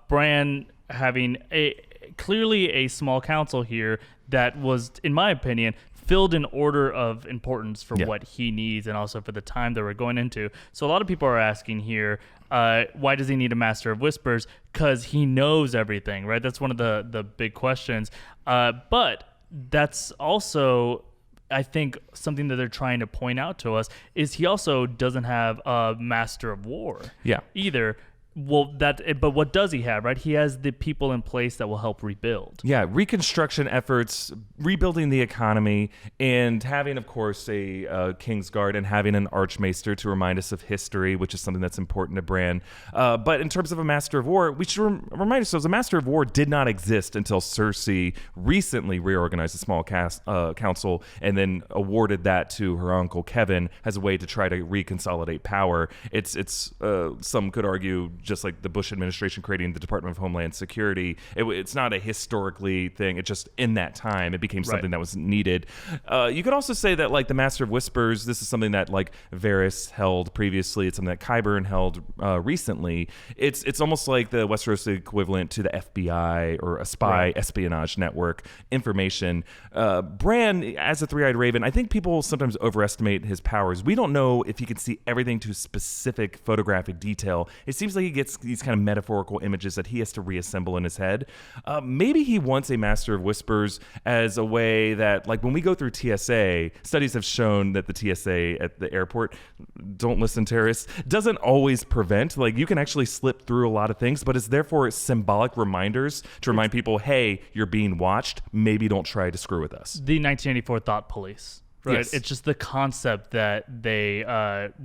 Bran having clearly a small council here that was, in my opinion, filled in order of importance for what he needs and also for the time that we're going into. So a lot of people are asking here, why does he need a Master of Whispers? Because he knows everything, right? That's one of the big questions. But that's also, I think, something that they're trying to point out to us is he also doesn't have a Master of War either. Well, but what does he have, right? He has the people in place that will help rebuild. Yeah, reconstruction efforts, rebuilding the economy, and having, of course, a Kingsguard and having an Archmaester to remind us of history, which is something that's important to Bran. But in terms of a Master of War, we should remind ourselves a Master of War did not exist until Cersei recently reorganized the small council and then awarded that to her uncle Kevin as a way to try to reconsolidate power. It's some could argue just like the Bush administration creating the Department of Homeland Security. It's not a historically thing. It just, in that time, it became something that was needed. You could also say that like the Master of Whispers, this is something that like Varys held previously. It's something that Qyburn held recently. It's almost like the Westeros equivalent to the FBI or a spy espionage network information. Bran, as a three-eyed raven, I think people sometimes overestimate his powers. We don't know if he can see everything to specific photographic detail. It seems like he gets these kind of metaphorical images that he has to reassemble in his head. Maybe he wants a Master of Whispers as a way that, like when we go through TSA, studies have shown that the TSA at the airport, don't listen terrorists, doesn't always prevent. Like you can actually slip through a lot of things, but it's therefore symbolic reminders to remind people, hey, you're being watched. Maybe don't try to screw with us. The 1984 thought police. Right. Yes. It's just the concept that they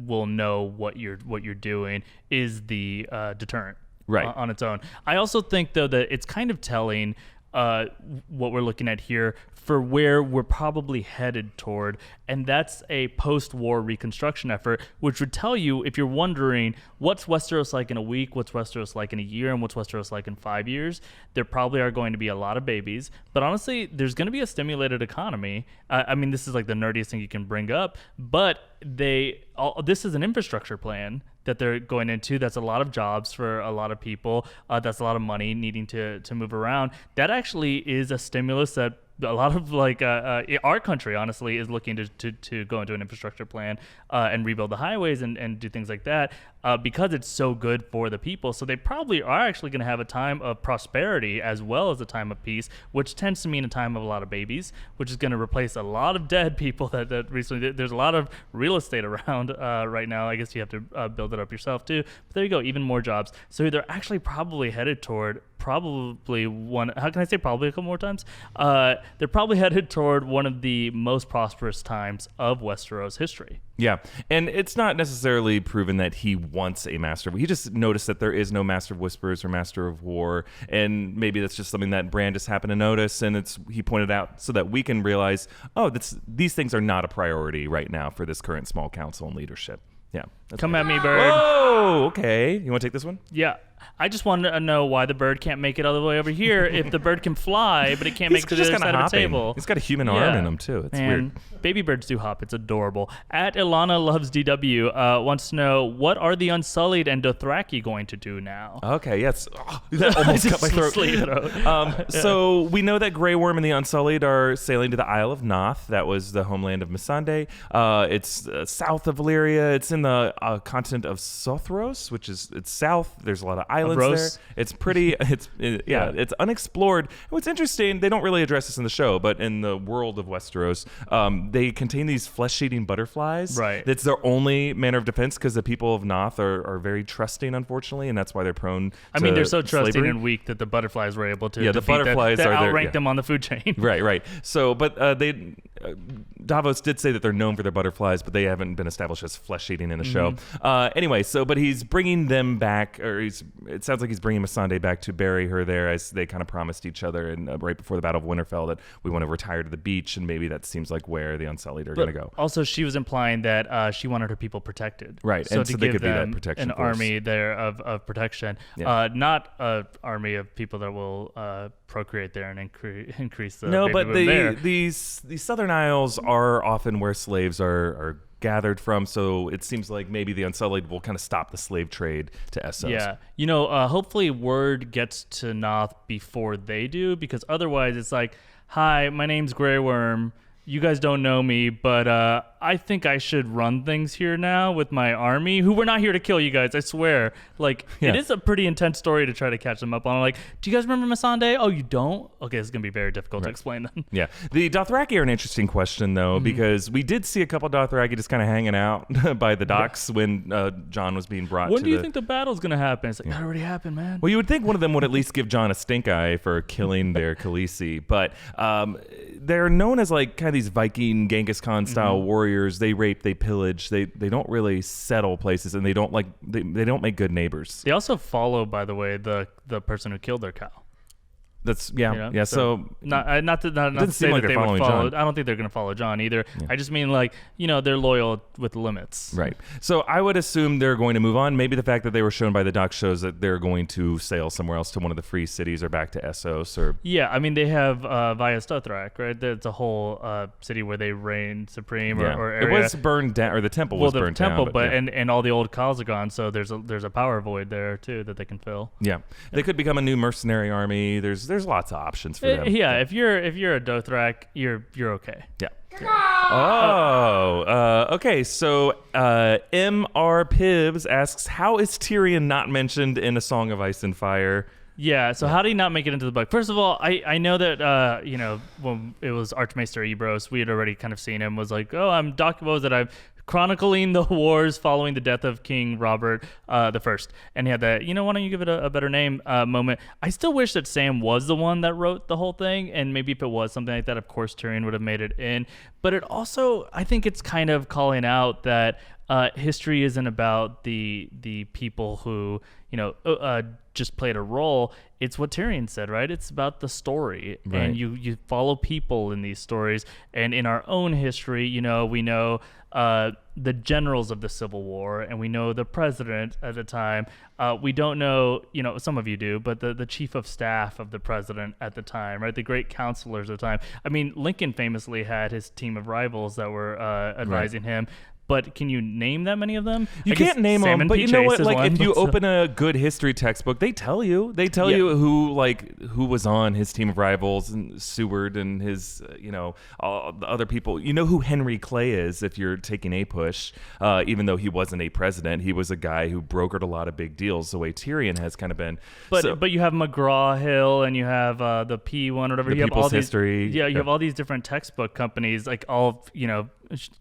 will know what you're doing is the deterrent on its own. I also think, though, that it's kind of telling what we're looking at here for where we're probably headed toward, and that's a post-war reconstruction effort, which would tell you, if you're wondering what's Westeros like in a week, what's Westeros like in a year, and what's Westeros like in 5 years, there probably are going to be a lot of babies, but honestly, there's going to be a stimulated economy. I mean, this is like the nerdiest thing you can bring up, but this is an infrastructure plan that they're going into. That's a lot of jobs for a lot of people. That's a lot of money needing to move around. That actually is a stimulus that a lot of our country honestly is looking to go into an infrastructure plan and rebuild the highways and do things like that because it's so good for the people. So they probably are actually going to have a time of prosperity as well as a time of peace, which tends to mean a time of a lot of babies, which is going to replace a lot of dead people that recently. There's a lot of real estate around right now. I guess you have to build it up yourself too. But there you go, even more jobs. So they're actually probably headed toward probably one. How can I say probably a couple more times? They're probably headed toward one of the most prosperous times of Westeros history. Yeah, and it's not necessarily proven that he wants a Master of... He just noticed that there is no Master of Whispers or Master of War, and maybe that's just something that Bran just happened to notice, and he pointed out so that we can realize, these things are not a priority right now for this current small council and leadership. Yeah. Come at me, bird. Whoa, okay. You want to take this one? Yeah. I just wanted to know why the bird can't make it all the way over here if the bird can fly, but it can't make it to the other side of the table. He's got a human arm in him, too. It's weird. Baby birds do hop. It's adorable. At Ilana Loves DW wants to know, what are the Unsullied and Dothraki going to do now? Okay, yes. That almost cut my throat. So we know that Grey Worm and the Unsullied are sailing to the Isle of Noth. That was the homeland of Missandei. It's south of Valyria. It's in the continent of Sothros, it's south. There's a lot of islands there. It's pretty. It's unexplored. What's interesting, they don't really address this in the show, but in the world of Westeros, they contain these flesh-eating butterflies. Right. That's their only manner of defense because the people of Noth are very trusting, unfortunately, and that's why they're prone. They're so trusting and weak that the butterflies were able to. Yeah, the butterflies are outrank them on the food chain. Right. So, but Davos did say that they're known for their butterflies, but they haven't been established as flesh-eating in the show. Anyway, but he's bringing them back, or it sounds like he's bringing Missandei back to bury her there, as they kind of promised each other, and right before the Battle of Winterfell, that we want to retire to the beach, and maybe that seems like where the Unsullied are going to go. Also, she was implying that she wanted her people protected. Right, so and to so they give could be them that protection an force. army there of protection, not an army of people that will procreate there and increase the no, baby but boom there. these Southern Isles are often where slaves are gathered from, so it seems like maybe the Unsullied will kind of stop the slave trade to Essos. Yeah, hopefully word gets to Noth before they do, because otherwise it's like, hi, my name's Grey Worm. You guys don't know me, but I think I should run things here now with my army, who we're not here to kill you guys, I swear. It is a pretty intense story to try to catch them up on. Do you guys remember Missandei? Oh, you don't? Okay, this is going to be very difficult to explain then. Yeah. The Dothraki are an interesting question, though, because we did see a couple Dothraki just kind of hanging out by the docks when Jon was being brought When do you think the battle's going to happen? It's like, that already happened, man. Well, you would think one of them would at least give Jon a stink eye for killing their Khaleesi, but they're known as kind of these Viking Genghis Khan style warriors. They rape, they pillage, they don't really settle places, and they don't they don't make good neighbors. They also follow, by the way, the person who killed their cow. That's yeah. So not to say that they would follow. I don't think they're going to follow Jon either. Yeah. I just mean they're loyal with limits. Right. So I would assume they're going to move on. Maybe the fact that they were shown by the doc shows that they're going to sail somewhere else to one of the free cities or back to Essos or. Yeah, I mean they have Vias Dothrak, right? It's a whole city where they reign supreme or area. It was burned down, or the temple was burned down. And all the old Khals are gone, so there's a power void there too that they can fill. Yeah, they could become a new mercenary army. There's lots of options for them. Yeah, if you're a Dothrak, you're okay. Yeah. Okay. So M.R. Pibbs asks, how is Tyrion not mentioned in A Song of Ice and Fire? Yeah, so how did he not make it into the book? First of all, I know that, when it was Archmaester Ebros, we had already kind of seen him, was like, I'm I'm chronicling the wars following the death of King Robert the First. And he had that, why don't you give it a better name moment. I still wish that Sam was the one that wrote the whole thing, and maybe if it was something like that, of course Tyrion would have made it in. But it also, I think it's kind of calling out that history isn't about the people who, just played a role. It's what Tyrion said, right? It's about the story. Right. And you follow people in these stories. And in our own history, we know the generals of the Civil War, and we know the president at the time. We don't know, some of you do, but the chief of staff of the president at the time, right? The great counselors at the time. I mean, Lincoln famously had his team of rivals that were advising him. But can you name that many of them? You can't name them, Salmon but P. you know Chase what? is Like, one, if you but- open a good history textbook, they tell you. They tell you who was on his team of rivals, and Seward and his, all the other people. You know who Henry Clay is if you're taking a push. Even though he wasn't a president, he was a guy who brokered a lot of big deals. The way Tyrion has kind of been. But you have McGraw-Hill and you have the P1 or whatever. The You have all People's these, History. Yeah, you have all these different textbook companies, like all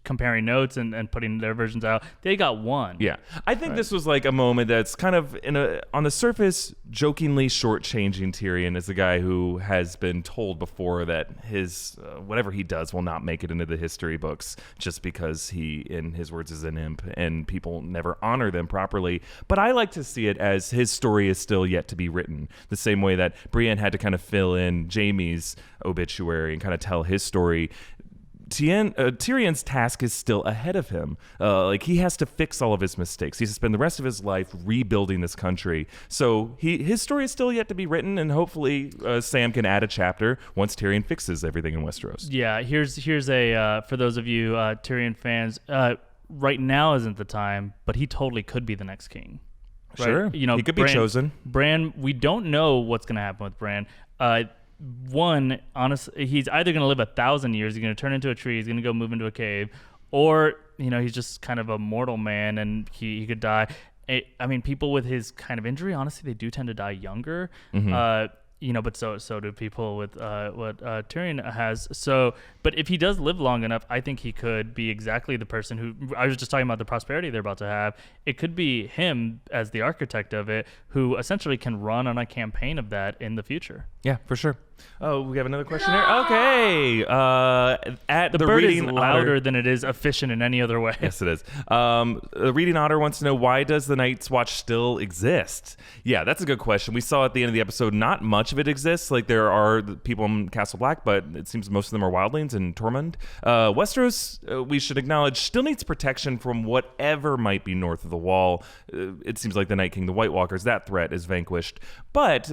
comparing notes and putting their versions out. They got one. Yeah, I think this was like a moment that's kind of on the surface jokingly shortchanging Tyrion as a guy who has been told before that his whatever he does will not make it into the history books just because he, in his words, is an imp and people never honor them properly. But I like to see it as his story is still yet to be written, the same way that Brienne had to kind of fill in Jaime's obituary and kind of tell his story. Tyrion's task is still ahead of him. He has to fix all of his mistakes. He has to spend the rest of his life rebuilding this country. So his story is still yet to be written, and hopefully Sam can add a chapter once Tyrion fixes everything in Westeros. Yeah, here's a for those of you Tyrion fans. Right now isn't the time, but he totally could be the next king. Right? Sure, he could be chosen. Bran, we don't know what's going to happen with Bran. One, honestly, he's either going to live 1,000 years, he's going to turn into a tree, he's going to go move into a cave, or he's just kind of a mortal man and he could die. I mean, people with his kind of injury, honestly, they do tend to die younger. But so do people with what Tyrion has. So, but if he does live long enough, I think he could be exactly the person who, I was just talking about the prosperity they're about to have. It could be him as the architect of it, who essentially can run on a campaign of that in the future. Yeah, for sure. Oh, we have another question here. Okay. At The the bird reading is louder Otter. than it is efficient in any other way. Yes, it is. The Reading Otter wants to know, why does the Night's Watch still exist? Yeah, that's a good question. We saw at the end of the episode, not much of it exists. Like, there are the people in Castle Black, but it seems most of them are wildlings and Tormund. Westeros, we should acknowledge, still needs protection from whatever might be north of the Wall. It seems like the Night King, the White Walkers, that threat is vanquished. But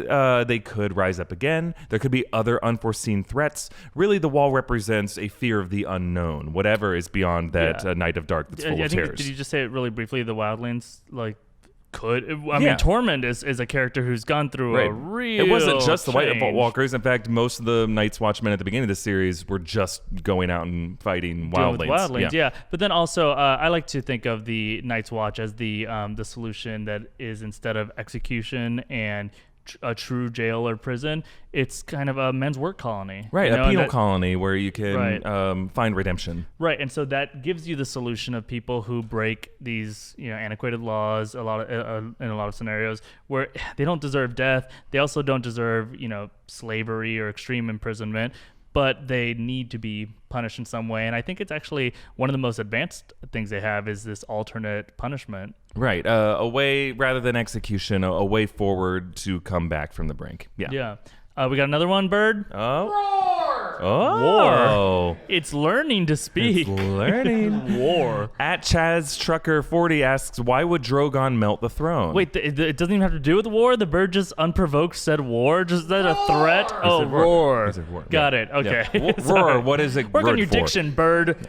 they could rise up again. There could be other unforeseen threats. Really, the Wall represents a fear of the unknown, whatever is beyond that night of dark that's full of terrors. Did you just say it really briefly? The wildlings, I mean, Tormund is a character who's gone through a real It wasn't just the White change. Walkers. In fact, most of the Night's Watchmen at the beginning of the series were just going out and fighting Dealing with wildlings. yeah. But then also, I like to think of the Night's Watch as the solution that is, instead of execution and a true jail or prison, it's kind of a men's work colony. Right, a penal colony where you can find redemption. Right, and so that gives you the solution of people who break these, antiquated laws. In a lot of scenarios where they don't deserve death, they also don't deserve, slavery or extreme imprisonment, but they need to be punished in some way. And I think it's actually one of the most advanced things they have is this alternate punishment. Right, a way rather than execution, a way forward to come back from the brink. Yeah. We got another one, Bird. Oh. War. It's learning to speak. It's learning. War. At Chaz Trucker 40 asks, why would Drogon melt the throne? Wait, it doesn't even have to do with war? The bird just unprovoked said war? Just that a threat? said roar. He said roar. Got Yeah. it. Okay. Yeah. Roar, Sorry. what is it? Work on word your for? diction, Bird.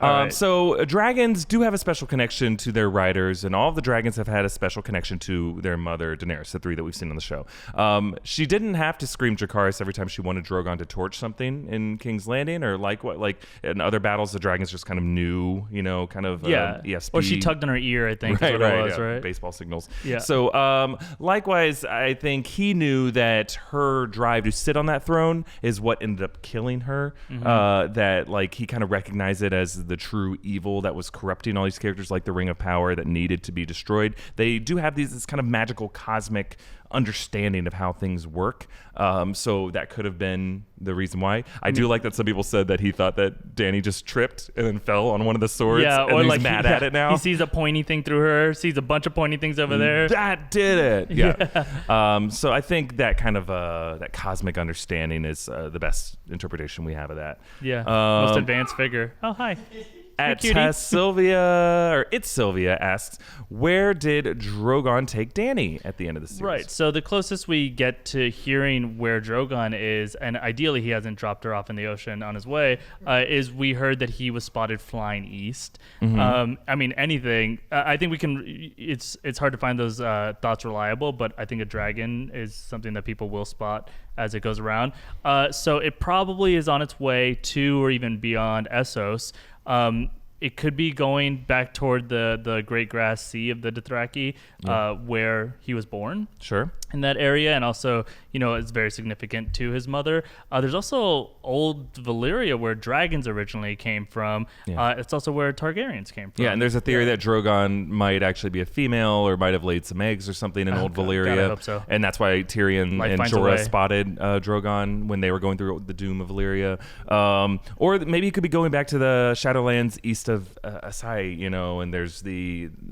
Right. So dragons do have a special connection to their riders, and all of the dragons have had a special connection to their mother, Daenerys, the 3 that we've seen on the show. She didn't have to scream Dracarys every time she wanted Drogon to torch something in King's Landing, or like in other battles, the dragons just kind of knew, ESP. Or she tugged on her ear, I think, is what it was, right? Baseball signals. Yeah. So likewise, I think he knew that her drive to sit on that throne is what ended up killing her. That he kind of recognized it as the true evil that was corrupting all these characters, like the Ring of Power that needed to be destroyed. They do have this kind of magical cosmic understanding of how things work. So that could have been the reason why. I do like that some people said that he thought that Dany just tripped and then fell on one of the swords. Yeah, and or he's mad at it now. He sees a pointy thing through her, sees a bunch of pointy things over there. That did it. Yeah. So I think that kind of that cosmic understanding is the best interpretation we have of that. Yeah. Most advanced figure. Oh, hi. At cutie. Sylvia, or It's Sylvia asks, where did Drogon take Dany at the end of the series? Right. So the closest we get to hearing where Drogon is, and ideally he hasn't dropped her off in the ocean on his way, is we heard that he was spotted flying east. I mean, anything. I think we can. It's hard to find those thoughts reliable, but I think a dragon is something that people will spot as it goes around. So it probably is on its way to or even beyond Essos. It could be going back toward the Great Grass Sea of the Dothraki, where he was born. Sure. In that area, and also, it's very significant to his mother. There's also old Valyria, where dragons originally came from. It's also where Targaryens came from. Yeah, and there's a theory that Drogon might actually be a female or might have laid some eggs or something in old Valyria. God, I hope so. And that's why Tyrion Life and finds a Jorah way. spotted Drogon when they were going through the doom of Valyria. Or maybe he could be going back to the Shadowlands east of Asai, and there's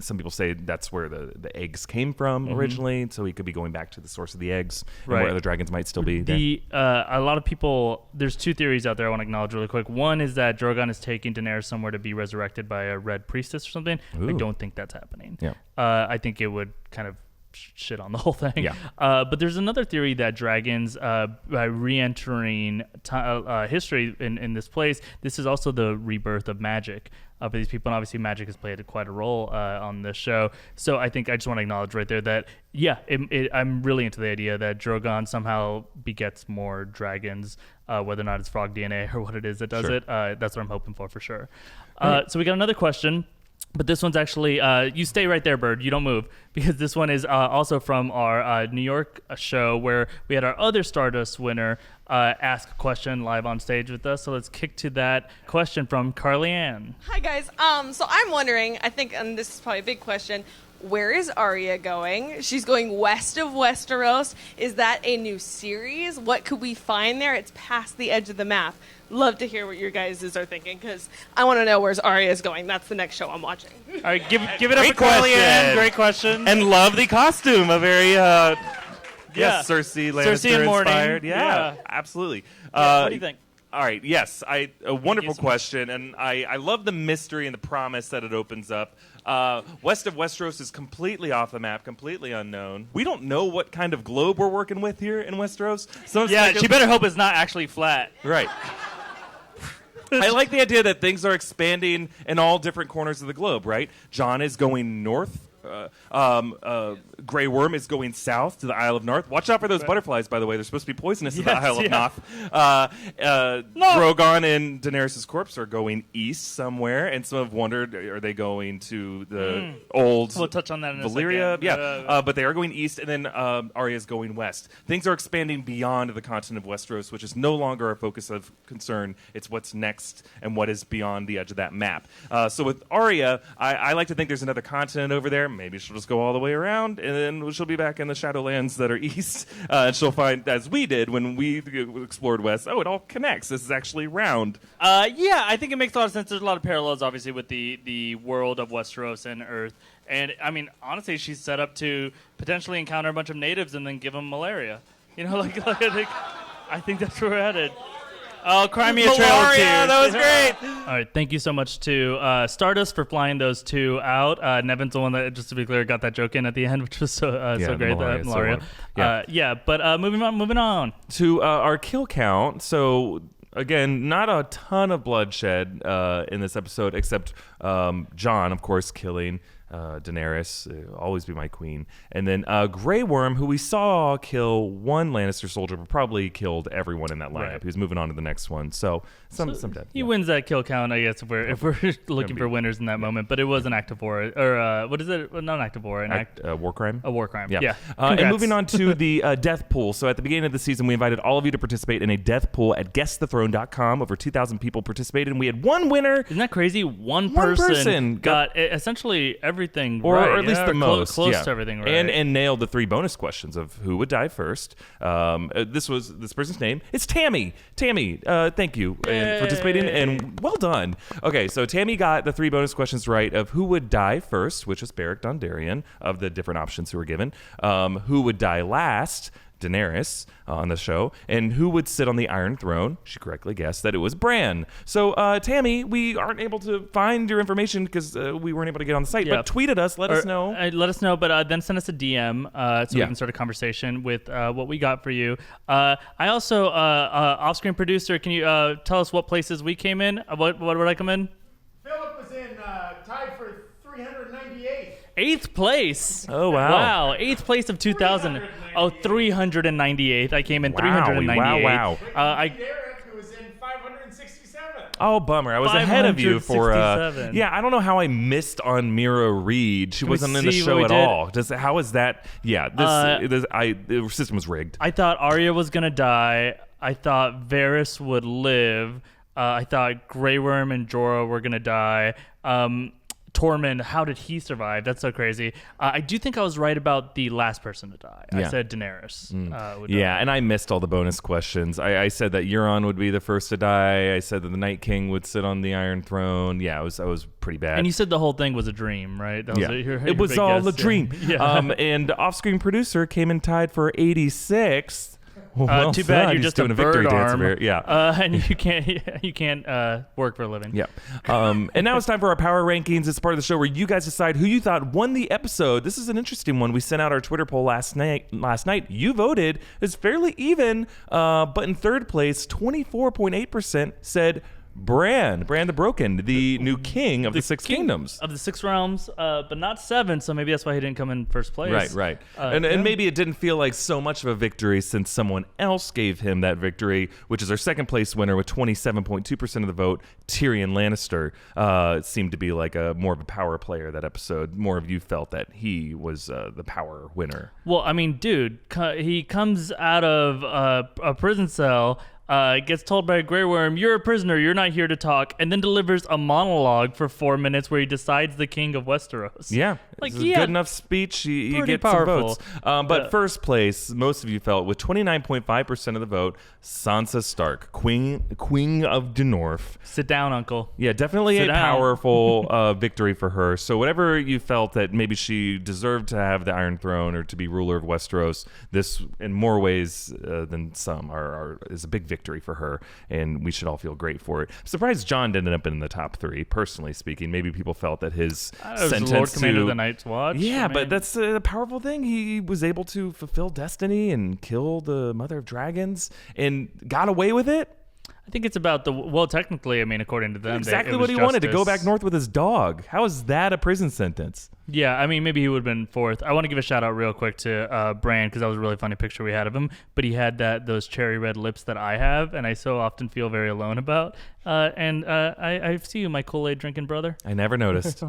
some people say that's where the eggs came from originally, so he could be going back to the source of the eggs, and where other dragons might still be there. A lot of people, there's two theories out there I want to acknowledge really quick. One is that Drogon is taking Daenerys somewhere to be resurrected by a red priestess or something. Ooh. I don't think that's happening. Yeah. I think it would kind of shit on the whole thing. Yeah. But there's another theory that dragons, by re-entering history in this place, this is also the rebirth of magic for these people. And obviously magic has played quite a role on this show. So I think I just want to acknowledge right there that, I'm really into the idea that Drogon somehow begets more dragons, whether or not it's frog DNA or what it is that does it. That's what I'm hoping for sure. So we got another question. But this one's actually, you stay right there, Bird. You don't move. Because this one is also from our New York show where we had our other Stardust winner ask a question live on stage with us. So let's kick to that question from Carly Ann. Hi, guys. So I'm wondering, I think, and this is probably a big question, where is Arya going? She's going west of Westeros. Is that a new series? What could we find there? It's past the edge of the map. Love to hear what your guys are thinking, because I want to know where's Arya going. That's the next show I'm watching. All right, give it up for Carly Ann. Great question. And love the costume. A very, Cersei Lannister and Morning. inspired. Yeah. Absolutely. What do you think? All right, yes, a wonderful so question, and I love the mystery and the promise that it opens up. West of Westeros is completely off the map, completely unknown. We don't know what kind of globe we're working with here in Westeros. She better hope it's not actually flat. Right. I like the idea that things are expanding in all different corners of the globe, right? Jon is going north. Grey Worm is going south to the Isle of North. Watch out for those butterflies, by the way. They're supposed to be poisonous in the Isle of North. Drogon and Daenerys' corpse are going east somewhere, and some have wondered, are they going to the old We'll touch on that in a Valyria? second. But they are going east, and then Arya's going west. Things are expanding beyond the continent of Westeros, which is no longer a focus of concern. It's what's next and what is beyond the edge of that map. So with Arya, I like to think there's another continent over there. Maybe she'll just go all the way around, and then she'll be back in the Shadowlands that are east, and she'll find, as we did when we explored west, it all connects. This is actually round. I think it makes a lot of sense. There's a lot of parallels, obviously, with the world of Westeros and Earth. And, I mean, honestly, she's set up to potentially encounter a bunch of natives and then give them malaria. I think that's where we're headed. Oh, cry me a trail of tears. That was great. All right, thank you so much to Stardust for flying those two out. Nevin's the one that, just to be clear, got that joke in at the end, which was so great. Malaria. But moving on. To our kill count, so again, not a ton of bloodshed in this episode, except Jon, of course, killing Daenerys, always be my queen. And then Grey Worm, who we saw kill one Lannister soldier, but probably killed everyone in that lineup. Right. He was moving on to the next one. So some death. He wins that kill count, I guess, if we're looking for winners in that moment. But it was an act of war, or what is it? Not an act of war, war crime. A war crime. Yeah. Congrats. And moving on to the death pool. So at the beginning of the season, we invited all of you to participate in a death pool at guessthethrone.com. Over 2,000 people participated, and we had one winner. Isn't that crazy? One person got essentially everything or right. Or at least the most. Close to everything right. And nailed the 3 bonus questions of who would die first. This person's name. It's Tammy. Tammy, thank you for participating, and well done. Okay, so Tammy got the 3 bonus questions right of who would die first, which was Beric Dondarrion, of the different options who were given. Who would die last, Daenerys on the show. And who would sit on the Iron Throne? She correctly guessed that it was Bran. So, Tammy, we aren't able to find your information because we weren't able to get on the site. But tweet at us. Let us know. Let us know, but then send us a DM so we can start a conversation with what we got for you. I also, off-screen producer, can you tell us what places we came in? What would I come in? Filup was in tied for 398th. 8th place. Oh, wow. Wow. 8th place of 2000. 398th. I came in 398. Wow. Erik, who was in 567th. Oh, bummer. I was ahead of you for... I don't know how I missed on Mira Reed. She wasn't in the show at all. How is that? Yeah, the system was rigged. I thought Arya was going to die. I thought Varys would live. I thought Grey Worm and Jorah were going to die. Tormund, how did he survive? That's so crazy. I do think I was right about the last person to die. I said Daenerys would die. And I missed all the bonus questions. I said that Euron would be the first to die. I said that the Night King would sit on the Iron Throne. Yeah, I was pretty bad. And you said the whole thing was a dream, right? That was it was all a dream. Yeah. And off-screen producer came in tied for 86th. Well, too bad you're just doing a bird arm. And you can't work for a living. Yeah. And now it's time for our power rankings. It's part of the show where you guys decide who you thought won the episode. This is an interesting one. We sent out our Twitter poll last night. You voted. It's fairly even. But in third place, 24.8% said Bran the Broken, the new king of the Six Kingdoms. Of the Six Realms, but not 7, so maybe that's why he didn't come in first place. Right. And maybe it didn't feel like so much of a victory since someone else gave him that victory, which is our second place winner with 27.2% of the vote, Tyrion Lannister. It seemed to be like more of a power player that episode. More of you felt that he was the power winner. Well, I mean, dude, he comes out of a prison cell, gets told by a Grey Worm, "You're a prisoner, you're not here to talk," and then delivers a monologue for 4 minutes where he decides the king of Westeros. Yeah. Like, good enough speech. You get powerful. Some votes. But first place, most of you felt, with 29.5% of the vote, Sansa Stark, Queen of the North. Sit down, Uncle. Yeah, definitely a powerful victory for her. So whatever you felt that maybe she deserved to have the Iron Throne or to be ruler of Westeros, this, in more ways than some, is a big victory for her, and we should all feel great for it. I'm surprised Jon ended up in the top 3, personally speaking. Maybe people felt that his sentence Lord Commander of the Night's Watch. Yeah, but that's a powerful thing. He was able to fulfill destiny and kill the Mother of Dragons and got away with it. I think it's about technically, I mean, according to them, exactly what he wanted, to go back north with his dog. How is that a prison sentence? Yeah, I mean, maybe he would have been 4th. I want to give a shout out real quick to Bran, because that was a really funny picture we had of him. But he had those cherry red lips that I have, and I so often feel very alone about. I see you, my Kool-Aid drinking brother. I never noticed.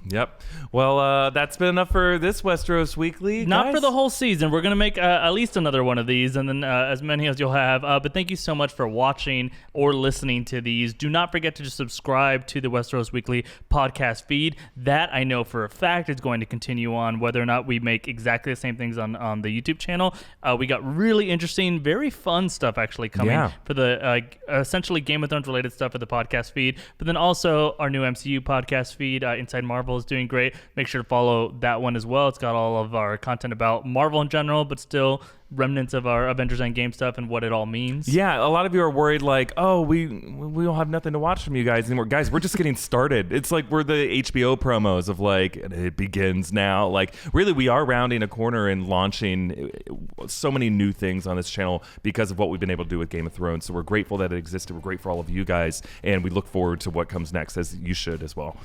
Yep. Well, that's been enough for this Westeros Weekly. Not for the whole season. We're going to make at least another one of these, and then as many as you'll have. But thank you so much for watching or listening to these. Do not forget to just subscribe to the Westeros Weekly podcast feed. That I know for a fact is going to continue on, whether or not we make exactly the same things on the YouTube channel. We got really interesting, very fun stuff actually coming for the essentially Game of Thrones related stuff for the podcast feed. But then also our new MCU podcast feed, Inside Marvel, is doing great. Make sure to follow that one as well. It's got all of our content about Marvel in general, but still remnants of our Avengers Endgame stuff and what it all means. Yeah, a lot of you are worried like, oh, we don't have nothing to watch from you guys anymore. Guys, we're just getting started. It's like we're the HBO promos of like, it begins now. Like, really, we are rounding a corner and launching so many new things on this channel because of what we've been able to do with Game of Thrones. So we're grateful that it existed. We're grateful for all of you guys, and we look forward to what comes next, as you should as well.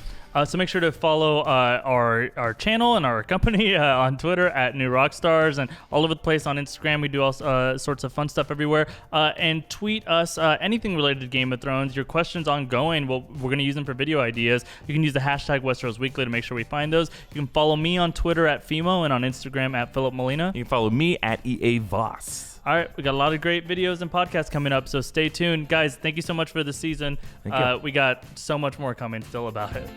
So make sure to follow our channel and our company on Twitter at New Rockstars, and all over the place on Instagram. We do all sorts of fun stuff everywhere. And tweet us anything related to Game of Thrones. Your questions ongoing, we're going to use them for video ideas. You can use the hashtag Westeros Weekly to make sure we find those. You can follow me on Twitter at Fimo and on Instagram at Philip Molina. You can follow me at EA Voss. All right, we got a lot of great videos and podcasts coming up, so stay tuned. Guys, thank you so much for the season. We got so much more coming still about it.